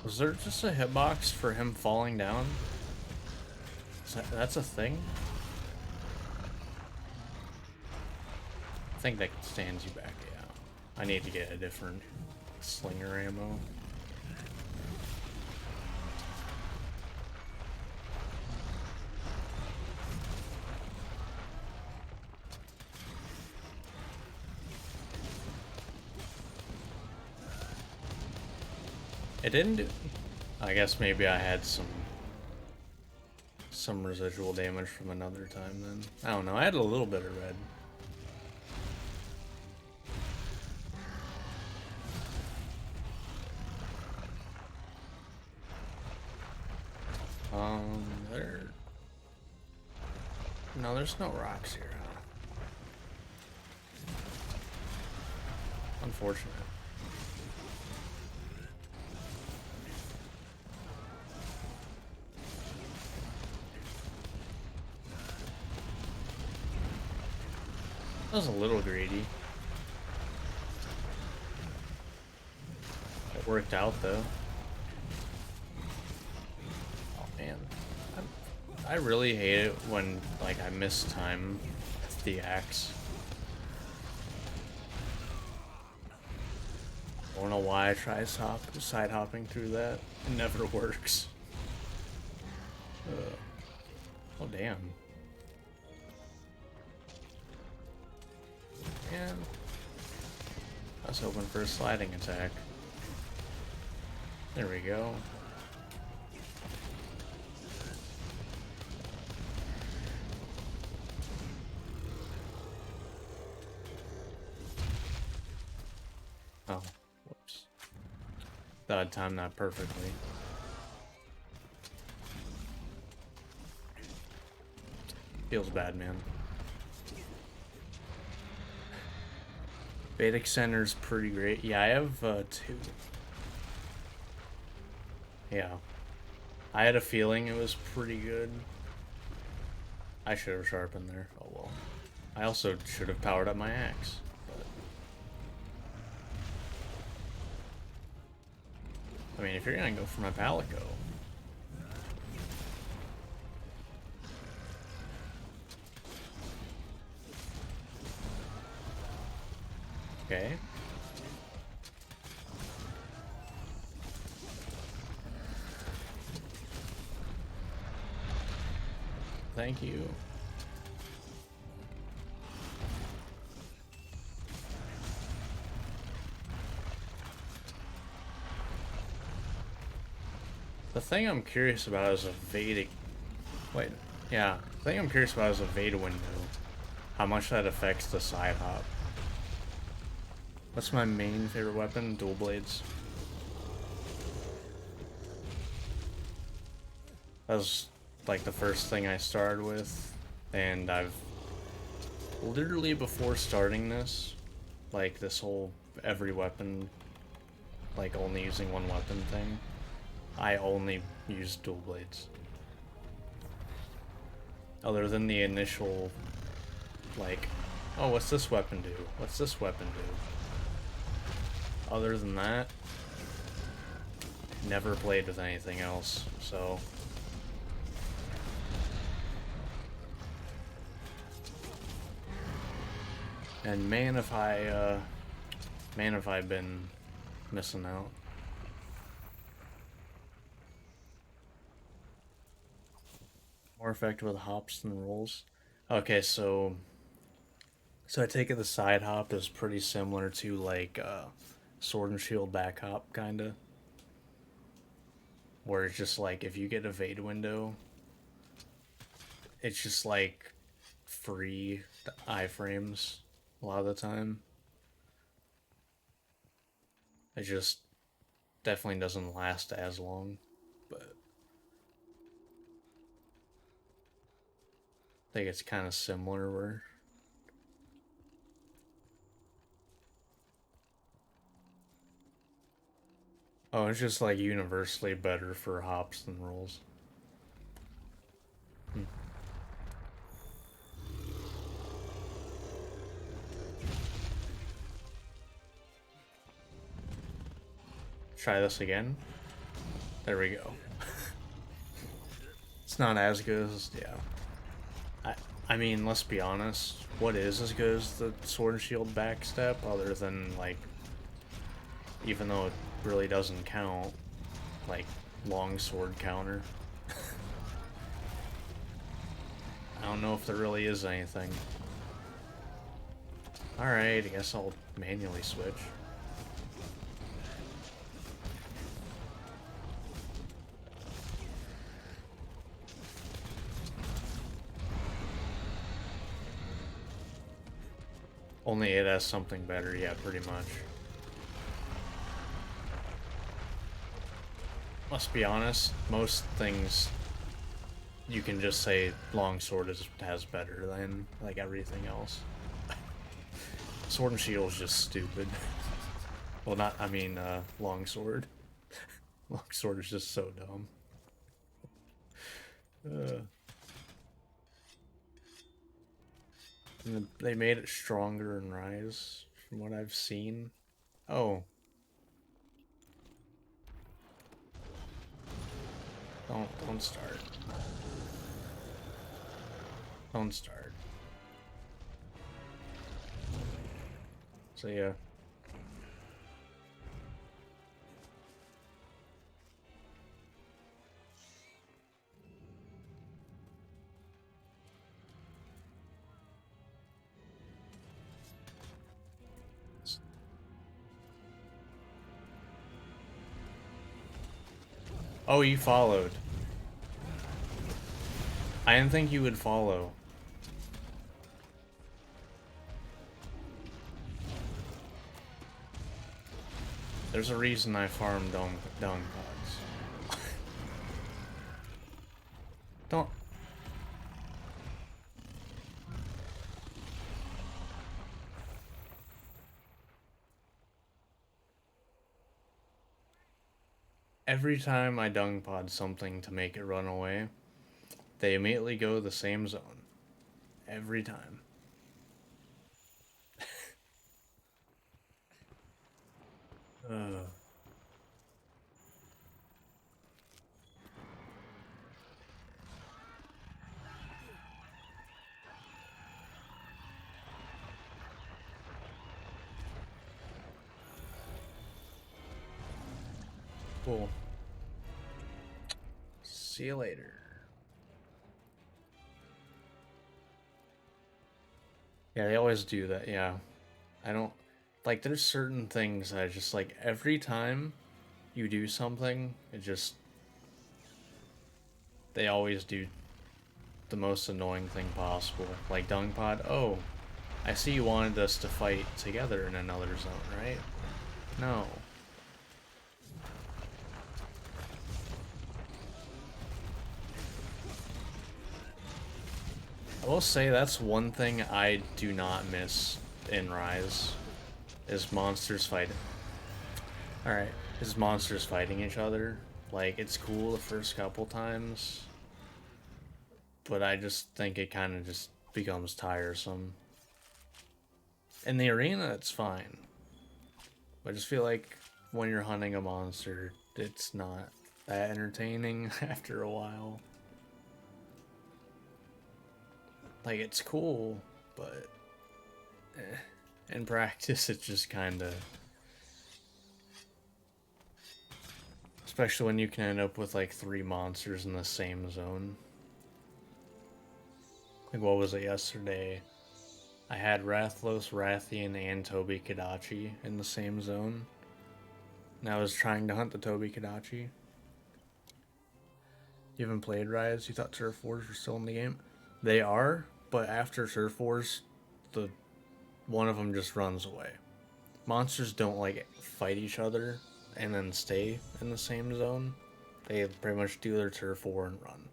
Was there just a hitbox for him falling down? That's a thing? I think that stands you back, yeah. I need to get a different slinger ammo. It didn't do... I guess maybe I had some residual damage from another time then. I don't know, I had a little bit of red. There... No, there's no rocks here, huh? Unfortunate. That was a little greedy. It worked out though. Oh man. I really hate it when like I miss time with the axe. I don't know why I try side hopping through that. It never works. Oh damn. Man. I was hoping for a sliding attack. There we go. Oh, whoops. Thought I'd timed that perfectly. Feels bad, man. Vedic Center's pretty great. Yeah, I have 2. Yeah. I had a feeling it was pretty good. I should have sharpened there. Oh well. I also should have powered up my axe. But I mean, if you're gonna go for my Palico. Okay. Thank you. The thing I'm curious about is a Vedic... Wait, yeah. The thing I'm curious about is a Veda window. How much that affects the side hop. What's my main favorite weapon? Dual blades. That was like the first thing I started with, and I've literally before starting this, like this whole every weapon, like only using one weapon thing, I only used dual blades. Other than the initial, like, oh, what's this weapon do? What's this weapon do? Other than that, never played with anything else, so... And man, if I've been missing out. More effective with hops than rolls. Okay, so I take it the side hop is pretty similar to like sword and shield back hop kinda. Where it's just like if you get a Veda window, it's just like free iframes a lot of the time. It just definitely doesn't last as long, but I think it's kind of similar where... Oh, it's just like universally better for hops than rolls. Try this again. There we go. It's not as good as, yeah. I mean, let's be honest. What is as good as the sword and shield backstep other than, like, even though it really doesn't count, like, long sword counter? I don't know if there really is anything. Alright, I guess I'll manually switch. Only it has something better, yeah, pretty much. Let's be honest, most things you can just say longsword has better than like everything else. Sword and shield is just stupid. Well, not, I mean, longsword. Longsword is just so dumb. And they made it stronger in Rise, from what I've seen. Oh. Don't start. Don't start. So yeah. Oh, you followed. I didn't think you would follow. There's a reason I farm dung pods. Don't. Every time I dung pod something to make it run away, they immediately go the same zone. Every time. uh. Cool. See you later. Yeah, they always do that, yeah. I don't... Like, there's certain things that I just, like, every time you do something, it just... They always do the most annoying thing possible. Like, Dung Pod, oh, I see you wanted us to fight together in another zone, right? No. I will say that's one thing I do not miss in Rise, is monsters fighting. Alright, is monsters fighting each other. Like, it's cool the first couple times, but I just think it kind of just becomes tiresome. In the arena, it's fine. I just feel like when you're hunting a monster, it's not that entertaining after a while. Like, it's cool, but in practice, it's just kind of... Especially when you can end up with, like, 3 monsters in the same zone. Like, what was it yesterday? I had Rathlos, Rathian, and Tobi Kadachi in the same zone. And I was trying to hunt the Tobi Kadachi. You haven't played Rise? You thought Turf Wars were still in the game? They are, but after Turf Wars, one of them just runs away. Monsters don't, like, fight each other and then stay in the same zone. They pretty much do their Turf War and run.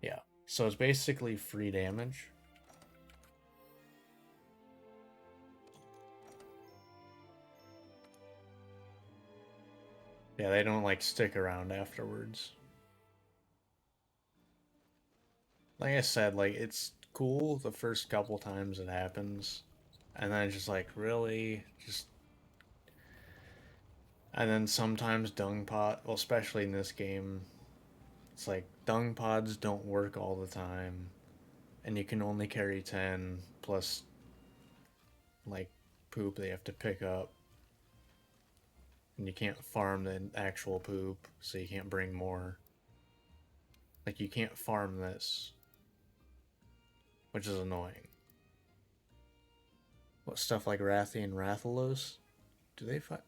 Yeah. So it's basically free damage. Yeah, they don't, like, stick around afterwards. Like I said, like, it's cool the first couple times it happens. And then it's just like, really? Just... And then sometimes dung pot, well, especially in this game, it's like dung pods don't work all the time. And you can only carry 10 plus, like, poop they have to pick up. And you can't farm the actual poop, so you can't bring more. Like, you can't farm this, which is annoying. What, stuff like Rathian Rathalos? Do they fight?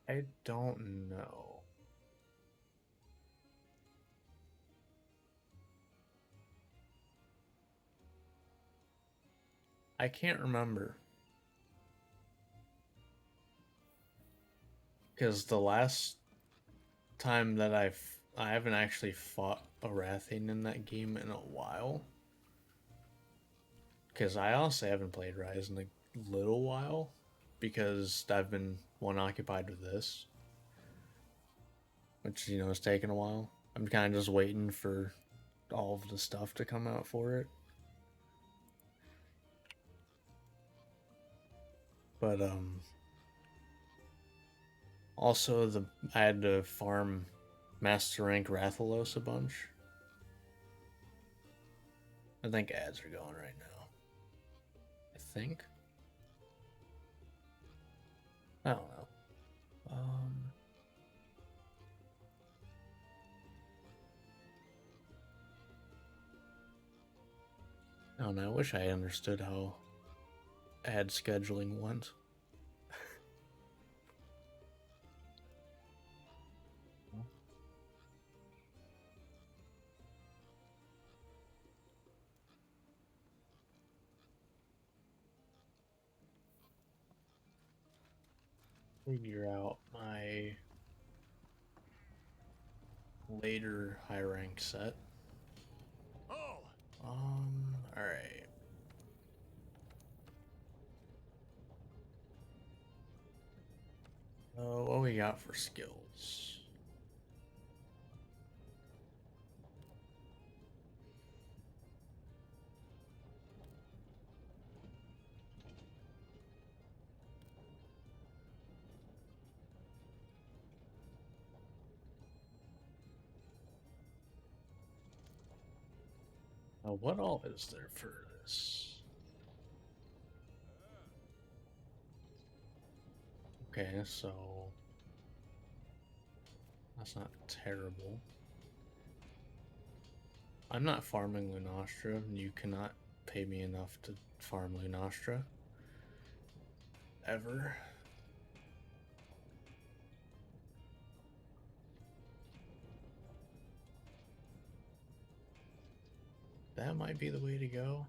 I don't know. I can't remember. Because the last time that I haven't actually fought a Rathian in that game in a while. Because I honestly haven't played Rise in a little while. Because I've been one occupied with this. Which, you know, has taken a while. I'm kind of just waiting for all of the stuff to come out for it. But, also, I had to farm Master Rank Rathalos a bunch. I think ads are going right now. I think. I don't know. don't know, I wish I understood how ad scheduling went. Figure out my later high rank set. Oh, All right. What we got for skills? What all is there for this? Okay, so that's not terrible. I'm not farming Lunastra. You cannot pay me enough to farm Lunastra. Ever. That might be the way to go.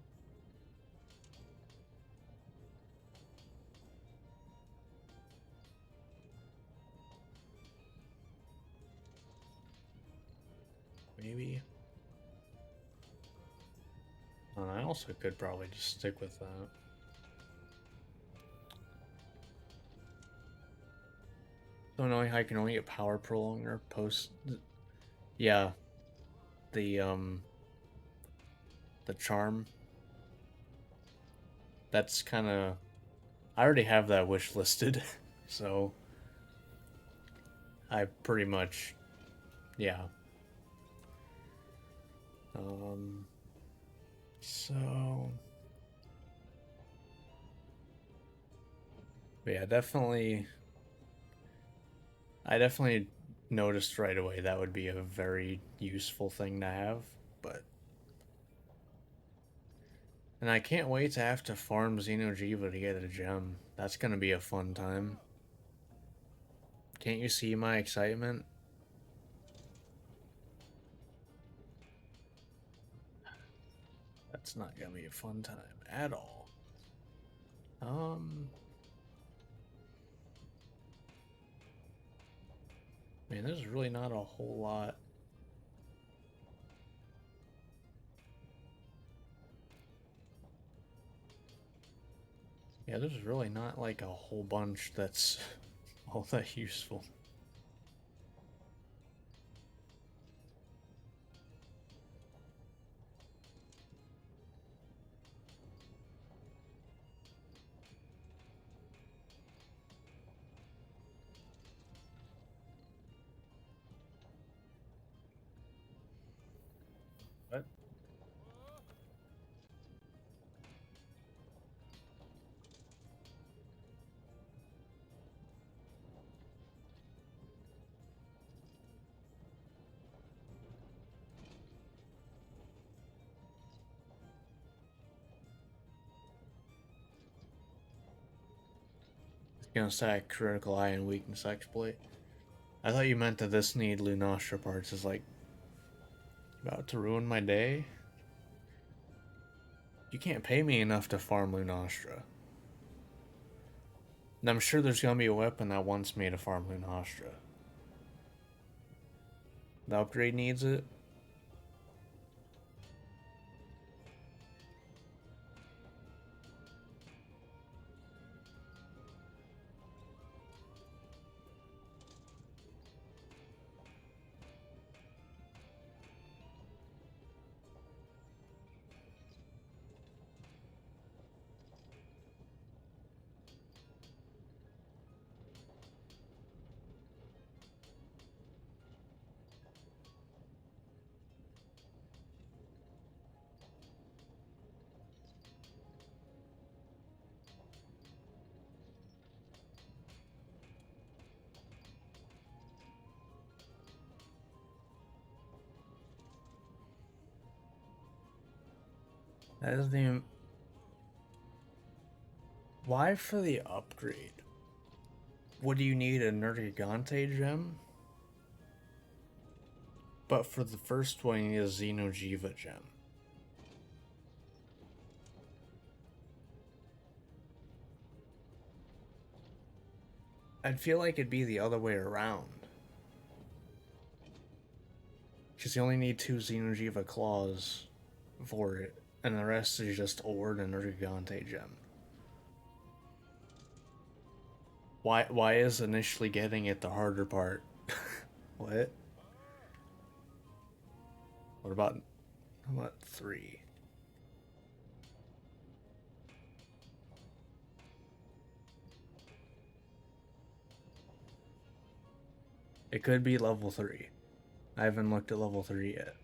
Maybe. I also could probably just stick with that. So annoying, I can only get power prolonger post. Yeah, the charm. That's kind of. I already have that wish listed, so I pretty much, yeah. So, but yeah, definitely. I definitely noticed right away that would be a very useful thing to have, but. And I can't wait to have to farm Xeno'jiiva to get a gem. That's gonna be a fun time. Can't you see my excitement? That's not gonna be a fun time at all. Man, there's really not a whole lot. Yeah, there's really not like a whole bunch that's all that useful. What? It's gonna stack critical eye and weakness exploit. I thought you meant that this need Lunastra parts is like about to ruin my day. You can't pay me enough to farm Lunastra. And I'm sure there's gonna be a weapon that wants me to farm Lunastra. The upgrade needs it. That doesn't even... Why for the upgrade? What do you need, a Nergigante gem? But for the first one, you need a Xeno'jiiva gem. I'd feel like it'd be the other way around. Because you only need 2 Xeno'jiiva claws for it, and the rest is just Ord and Nergigante gem. Why is initially getting it the harder part? What? What about... How about 3? It could be level 3. I haven't looked at level 3 yet.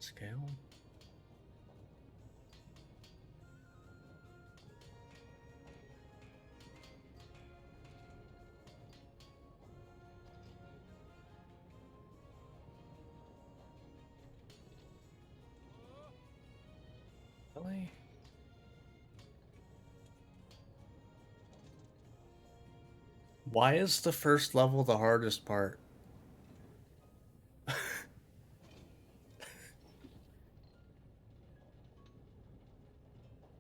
Scale? Really? Why is the first level the hardest part?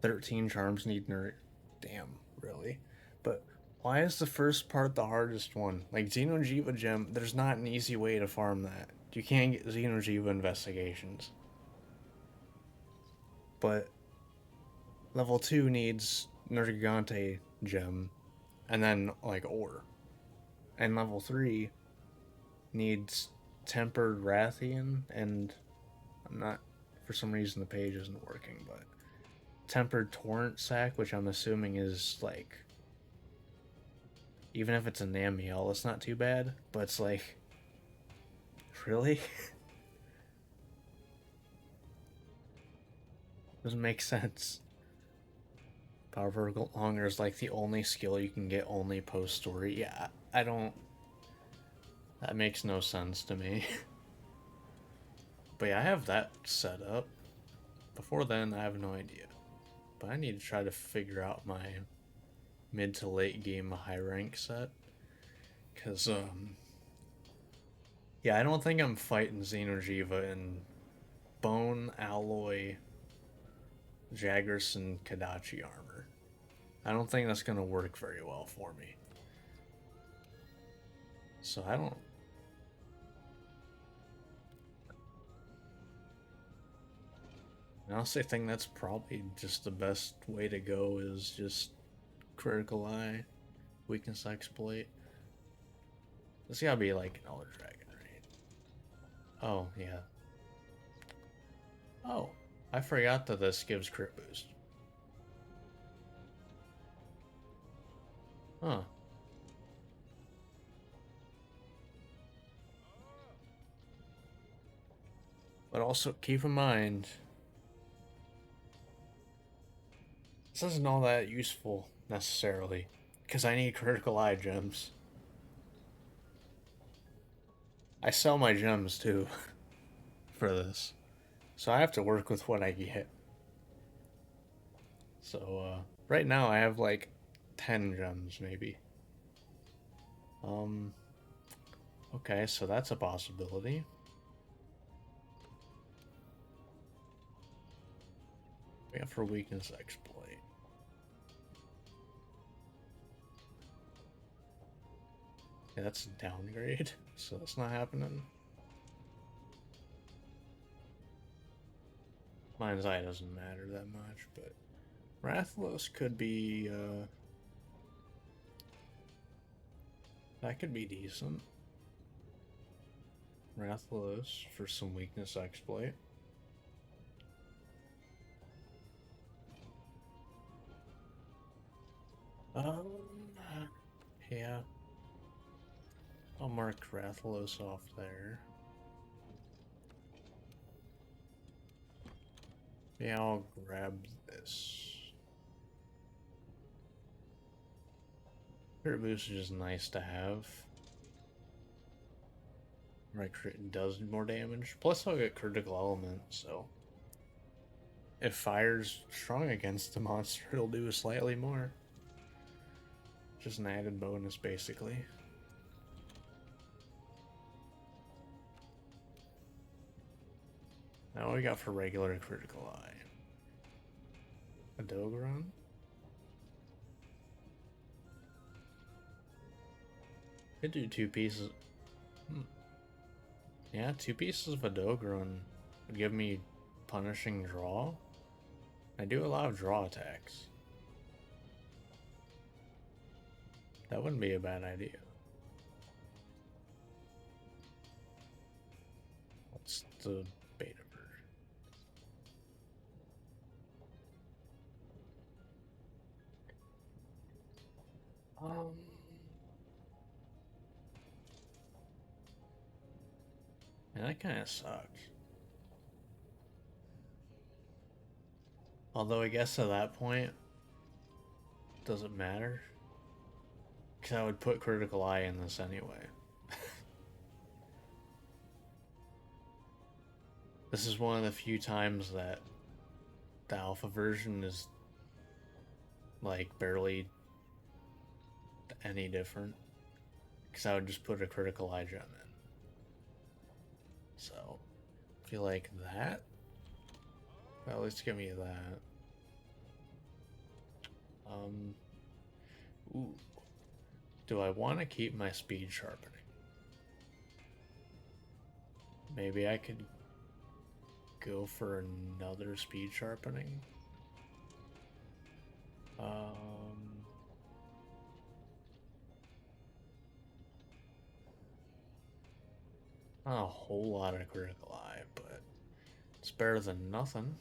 13 charms need nerd. Damn, really? But why is the first part the hardest one? Like Xeno'jiiva gem, there's not an easy way to farm that. You can't get Xeno'jiiva investigations. But level 2 needs Nergigante gem and then like ore. And level 3 needs tempered Rathian and I'm not, for some reason the page isn't working, but tempered torrent sack, which I'm assuming is like, even if it's a Namiel, it's not too bad, but it's like, really? Doesn't make sense. Power Longer is like the only skill you can get only post story. Yeah, I don't. That makes no sense to me. But yeah, I have that set up. Before then, I have no idea. But I need to try to figure out my mid to late game high rank set. Because, yeah, I don't think I'm fighting Xeno'jiiva in Bone, Alloy, Jagras, and Kadachi armor. I don't think that's going to work very well for me. So I don't... I honestly think that's probably just the best way to go is just Critical Eye, Weakness Exploit. This gotta be like an Elder Dragon, right? Oh, yeah. Oh, I forgot that this gives crit boost. Huh. But also keep in mind, this isn't all that useful necessarily, because I need Critical Eye gems. I sell my gems too for this, so I have to work with what I get. So right now I have like 10 gems maybe. Okay, so that's a possibility. We have for Weakness Exploit. Yeah, that's a downgrade, so that's not happening. Mind's Eye doesn't matter that much, but Rathalos could be, that could be decent. Rathalos for some Weakness Exploit. Yeah. I'll mark Rathalos off there. Yeah, I'll grab this. Crit boost is just nice to have. My crit does more damage. Plus I'll get critical element, so if fire's strong against the monster, it'll do slightly more. Just an added bonus, basically. Now what we got for regular critical eye? A Dogron? Could do 2 pieces. Yeah, 2 pieces of a Dogron would give me punishing draw. I do a lot of draw attacks. That wouldn't be a bad idea. What's the beta version? And that kind of sucks. Although I guess at that point, does it matter? Because I would put critical eye in this anyway. This is one of the few times that the alpha version is like barely any different. Because I would just put a critical eye gem in. So, I feel like that. Well, at least give me that. Ooh. Do I want to keep my speed sharpening? Maybe I could go for another speed sharpening. Not a whole lot of critical eye, but it's better than nothing.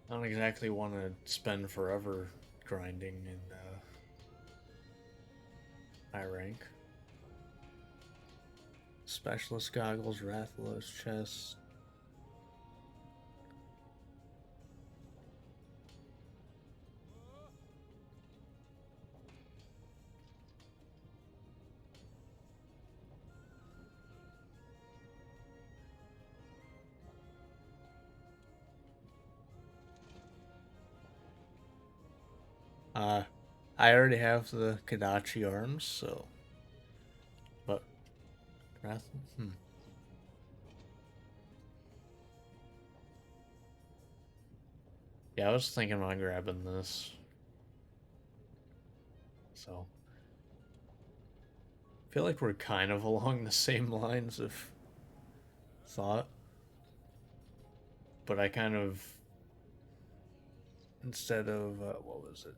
I don't exactly want to spend forever grinding in high rank. Specialist goggles, Rathalos chest. I already have the Kadachi arms, so. But. Yeah, I was thinking about grabbing this. So. I feel like we're kind of along the same lines of thought. But I kind of. Instead of. What was it?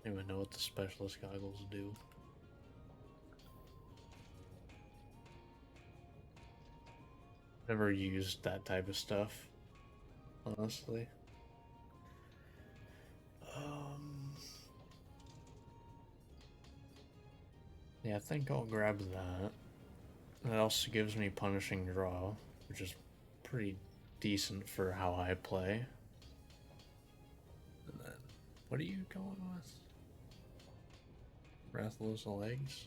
I don't even know what the specialist goggles do. Never used that type of stuff, honestly. Yeah, I think I'll grab that. That also gives me punishing draw, which is pretty decent for how I play. And then, what are you going with? Rathalos legs?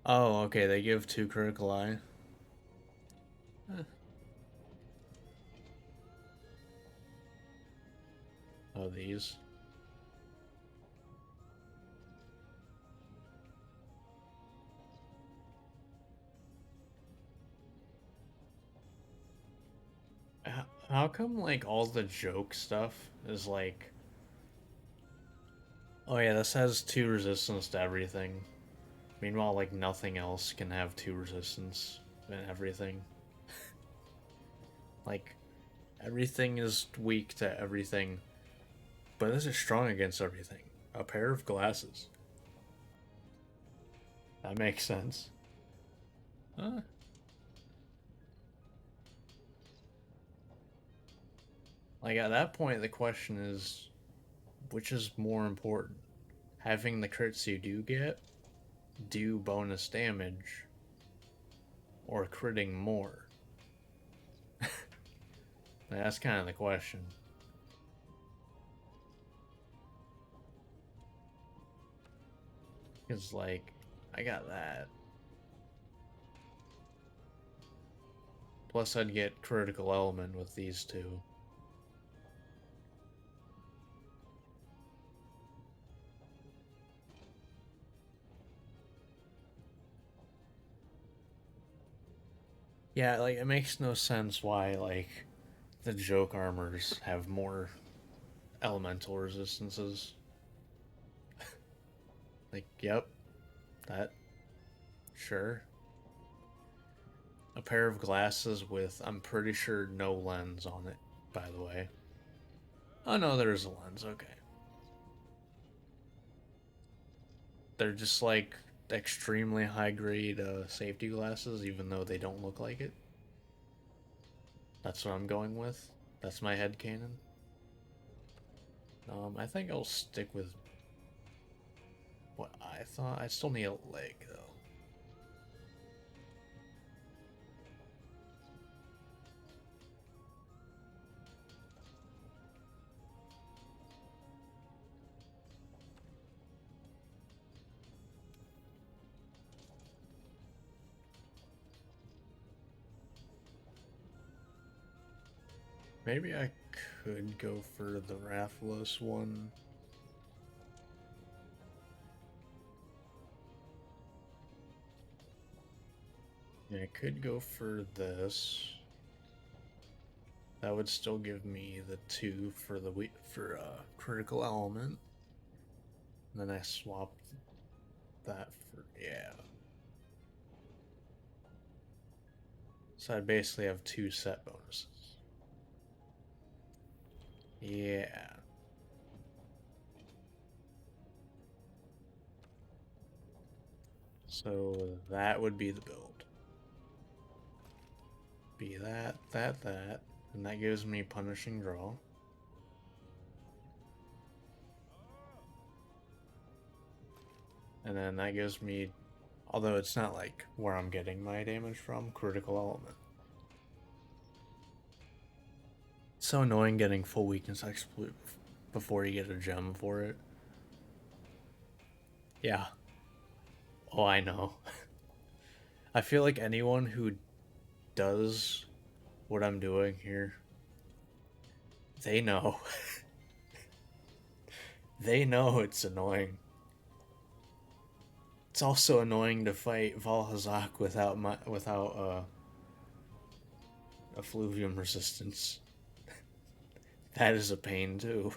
Oh, okay, they give 2 critical eye. Oh, these. How come, like, all the joke stuff is like... Oh yeah, this has 2 resistance to everything. Meanwhile, like, nothing else can have 2 resistance and everything. Like, everything is weak to everything, but this is strong against everything. A pair of glasses. That makes sense. Huh? Like, at that point, the question is, which is more important? Having the crits you do get do bonus damage, or critting more? That's kind of the question. Because, like, I got that. Plus, I'd get critical element with these two. Yeah, like, it makes no sense why, like, the joke armors have more elemental resistances. Like, yep, that, sure. A pair of glasses with, I'm pretty sure, no lens on it, by the way. Oh no, there's a lens, okay. They're just like extremely high grade safety glasses, even though they don't look like it. That's what I'm going with. That's my headcanon. I think I'll stick with what I thought. I still need a leg, though. Maybe I could go for the Rathalos one. Yeah, I could go for this. That would still give me the 2 for the critical element. And then I swapped that for, yeah. So I basically have 2 set bonuses. Yeah. So that would be the build. Be that. And that gives me punishing draw. And then that gives me, although it's not like where I'm getting my damage from, critical element. It's so annoying getting full weakness exploit before you get a gem for it. Yeah. Oh, I know. I feel like anyone who does what I'm doing here, they know. They know it's annoying. It's also annoying to fight Valhazak without effluvium resistance. That is a pain too.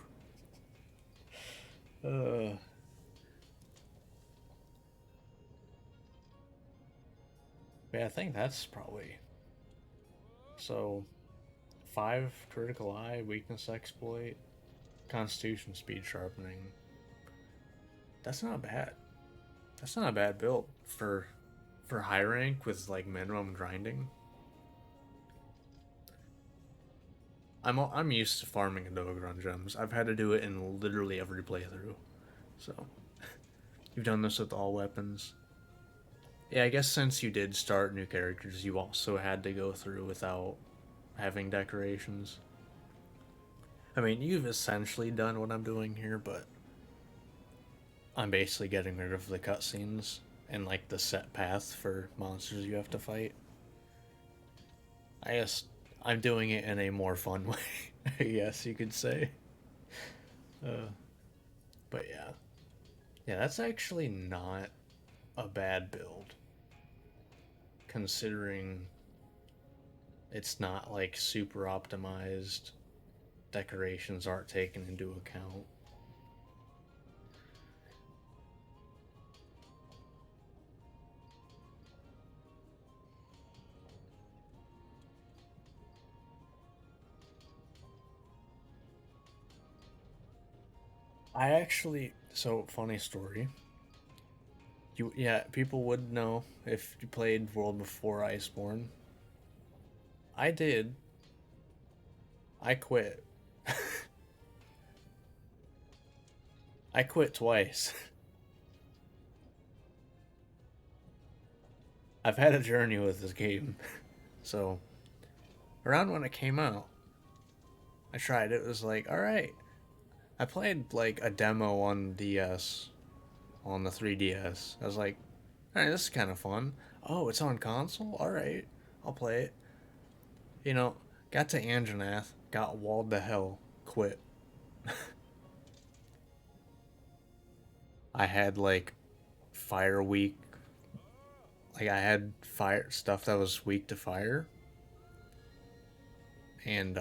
Uh, yeah, I think that's probably so. 5 critical eye, weakness exploit, constitution speed sharpening. That's not bad. That's not a bad build for high rank with like minimum grinding. I'm used to farming Endogron gems. I've had to do it in literally every playthrough. So you've done this with all weapons. Yeah, I guess since you did start new characters, you also had to go through without having decorations. I mean, you've essentially done what I'm doing here, but I'm basically getting rid of the cutscenes and like the set path for monsters you have to fight. I guess I'm doing it in a more fun way, I guess you could say. Uh, but yeah. Yeah, that's actually not a bad build. Considering it's not like super optimized, decorations aren't taken into account. I actually, so funny story. Yeah, people would know if you played World before Iceborne. I did. I quit. I quit twice. I've had a journey with this game. So, around when it came out, I tried it. It was like, alright. I played like a demo on DS, on the 3DS. I was like, alright, this is kind of fun. Oh, it's on console? Alright, I'll play it. You know, got to Anjanath, got walled to hell, quit. I had like fire weak, like I had fire stuff that was weak to fire, and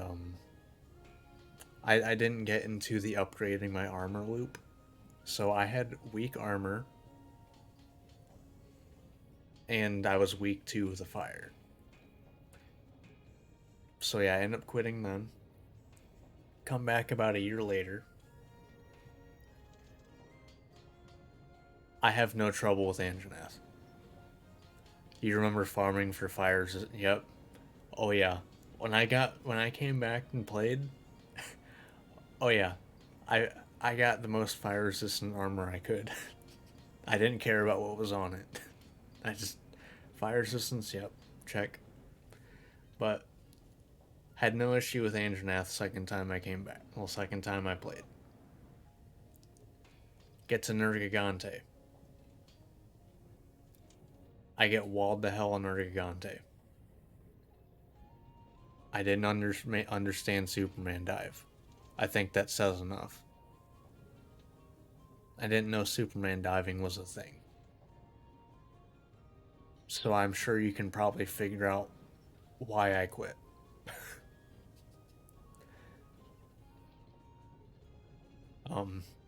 I didn't get into the upgrading my armor loop, so I had weak armor, and I was weak to the fire. So yeah, I ended up quitting then. Come back about a year later. I have no trouble with Anjanath. You remember farming for fires? Yep. Oh yeah. When I came back and played, oh yeah, I I got the most fire resistant armor I could. I didn't care about what was on it. I just fire resistance. Yep, check. But had no issue with Anjanath second time I came back. Well, second time I played. Get to Nergigante. I get walled the hell on Nergigante. I didn't understand Superman dive. I think that says enough. I didn't know Superman diving was a thing. So I'm sure you can probably figure out why I quit.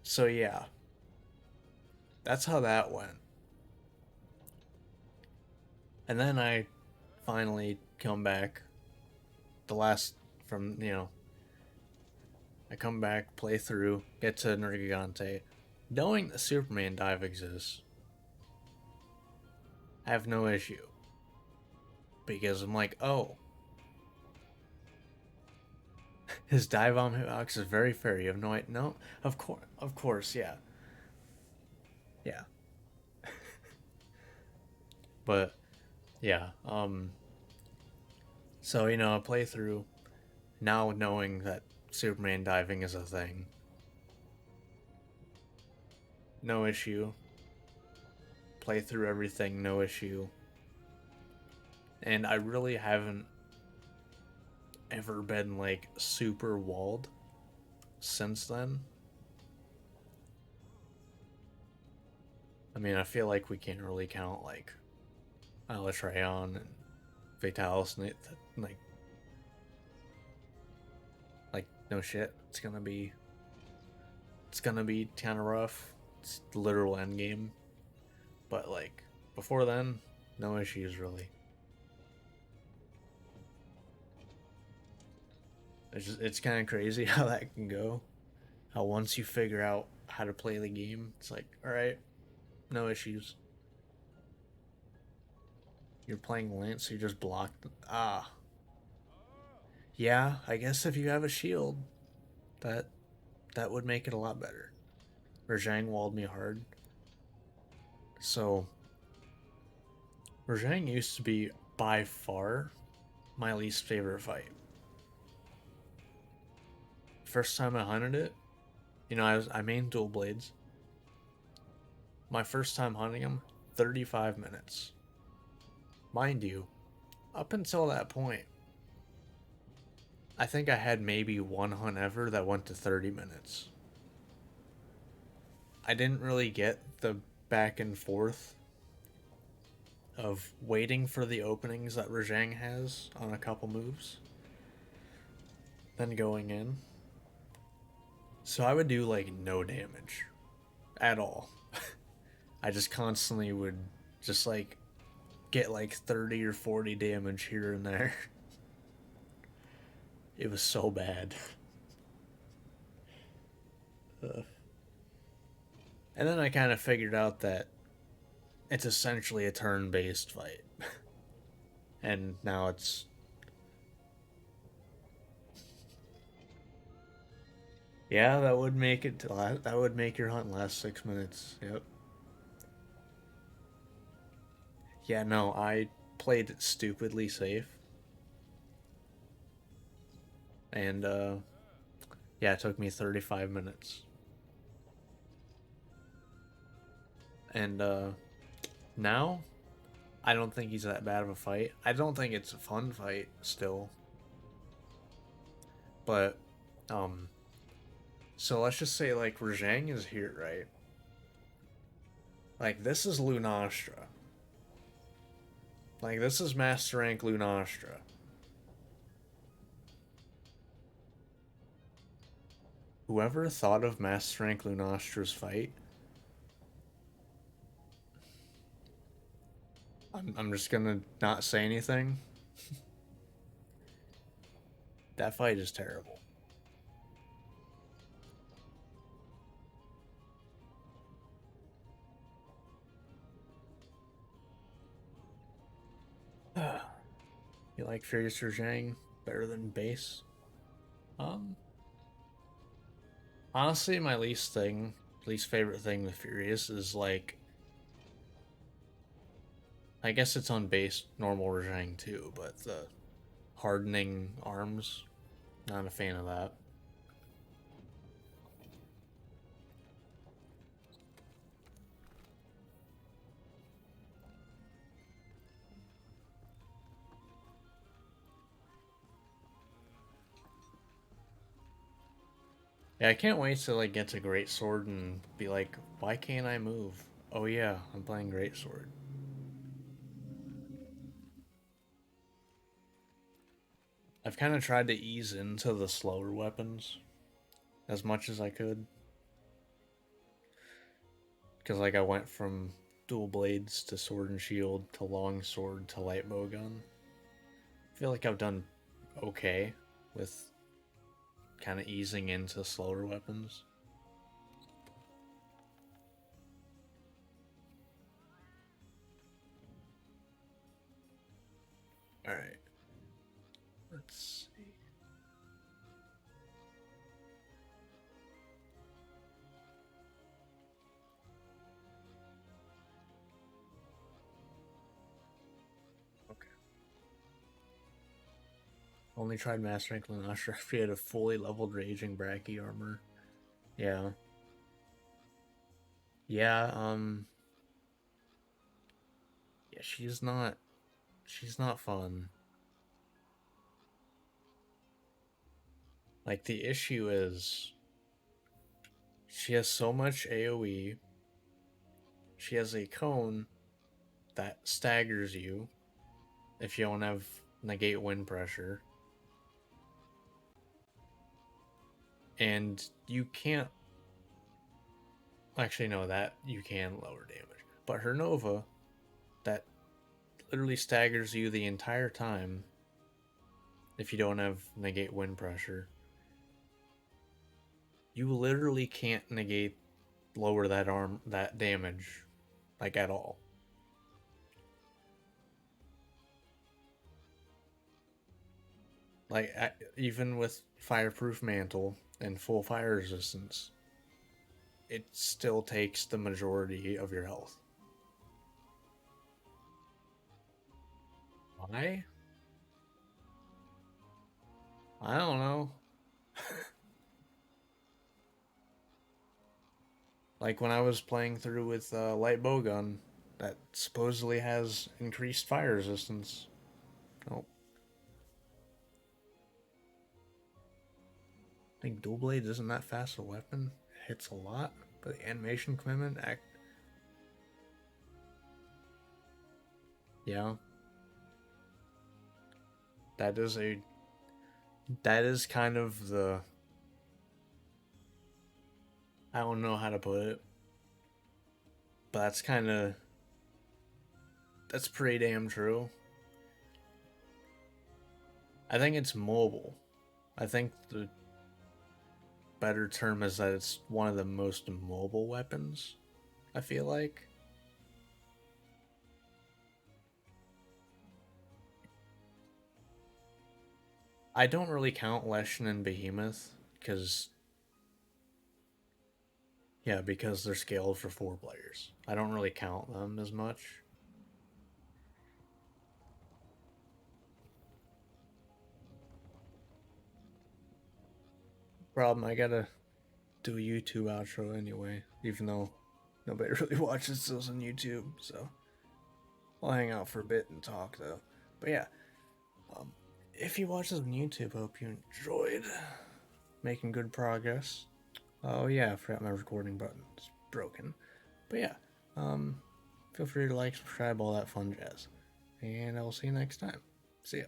So yeah, that's how that went. And then I finally come back. The last from, I come back, play through, get to Nergigante. Knowing the Superman dive exists, I have no issue. Because I'm like, oh, his dive on hitbox is very fair. You have no idea. No, of course, yeah. Yeah. But, yeah, so, I play through, now knowing that Superman diving is a thing. No issue. Play through everything, no issue. And I really haven't ever been like super walled since then. I mean, I feel like we can't really count like Alatreon and Vitalis, like, no shit. It's gonna be kind of rough. It's the literal end game, but like before then, no issues really. It's kind of crazy how that can go. How once you figure out how to play the game, it's like, all right, no issues. You're playing Lance, so you just block. Ah, yeah. I guess if you have a shield, that that would make it a lot better. Rajang walled me hard, so Rajang used to be by far my least favorite fight. First time I hunted it, I mained dual blades. My first time hunting him, 35 minutes. Mind you, up until that point, I think I had maybe one hunt ever that went to 30 minutes. I didn't really get the back and forth of waiting for the openings that Rajang has on a couple moves, then going in. So I would do like no damage at all. I just constantly would just like get like 30 or 40 damage here and there. It was so bad. And then I kind of figured out that it's essentially a turn-based fight. And now it's... Yeah, that would make it... That would make your hunt last 6 minutes. Yep. Yeah, no, I played it stupidly safe. And, yeah, it took me 35 minutes. And, now, I don't think he's that bad of a fight. I don't think it's a fun fight still. But, so let's just say, like, Rajang is here, right? Like, this is Lunastra. Like, this is Master Rank Lunastra. Whoever thought of Master Rank Lunastra's fight, I'm just gonna not say anything. That fight is terrible. You like Furious Rajang better than Base? Um, Honestly, my least favorite thing with Furious is like, I guess it's on base normal Rajang too, but the hardening arms, not a fan of that. Yeah, I can't wait to like get to Great Sword and be like, why can't I move? Oh yeah, I'm playing Great Sword. I've kind of tried to ease into the slower weapons as much as I could. Because like I went from dual blades to sword and shield to long sword to light bow gun. I feel like I've done okay with kind of easing into slower weapons. All right. Let's see. Okay. Only tried Master Rank Lunastra if he had a fully leveled Raging Bracky armor. Yeah. Yeah, yeah, she's not fun. Like the issue is she has so much AoE. She has a cone that staggers you if you don't have negate wind pressure. And you can't actually no that you can lower damage. But her Nova that literally staggers you the entire time if you don't have negate wind pressure. You literally can't negate lower that damage like at all. Like even with fireproof mantle and full fire resistance, it still takes the majority of your health. Why? I don't know. Like when I was playing through with light bowgun, that supposedly has increased fire resistance. Nope. I think dual blade isn't that fast a weapon. It hits a lot, but the animation commitment act. Yeah. That is a. That is kind of the. I don't know how to put it, but that's kind of. That's pretty damn true. I think it's mobile. I think the better term is that it's one of the most mobile weapons. I feel like. I don't really count Leshen and Behemoth because, yeah, because they're scaled for 4 players. I don't really count them as much. Problem, I gotta do a YouTube outro anyway, even though nobody really watches those on YouTube, so I'll hang out for a bit and talk though. But yeah, if you watch this on YouTube, hope you enjoyed. Making good progress. Oh yeah, I forgot my recording button. It's broken. But yeah, feel free to like, subscribe, all that fun jazz. And I will see you next time. See ya.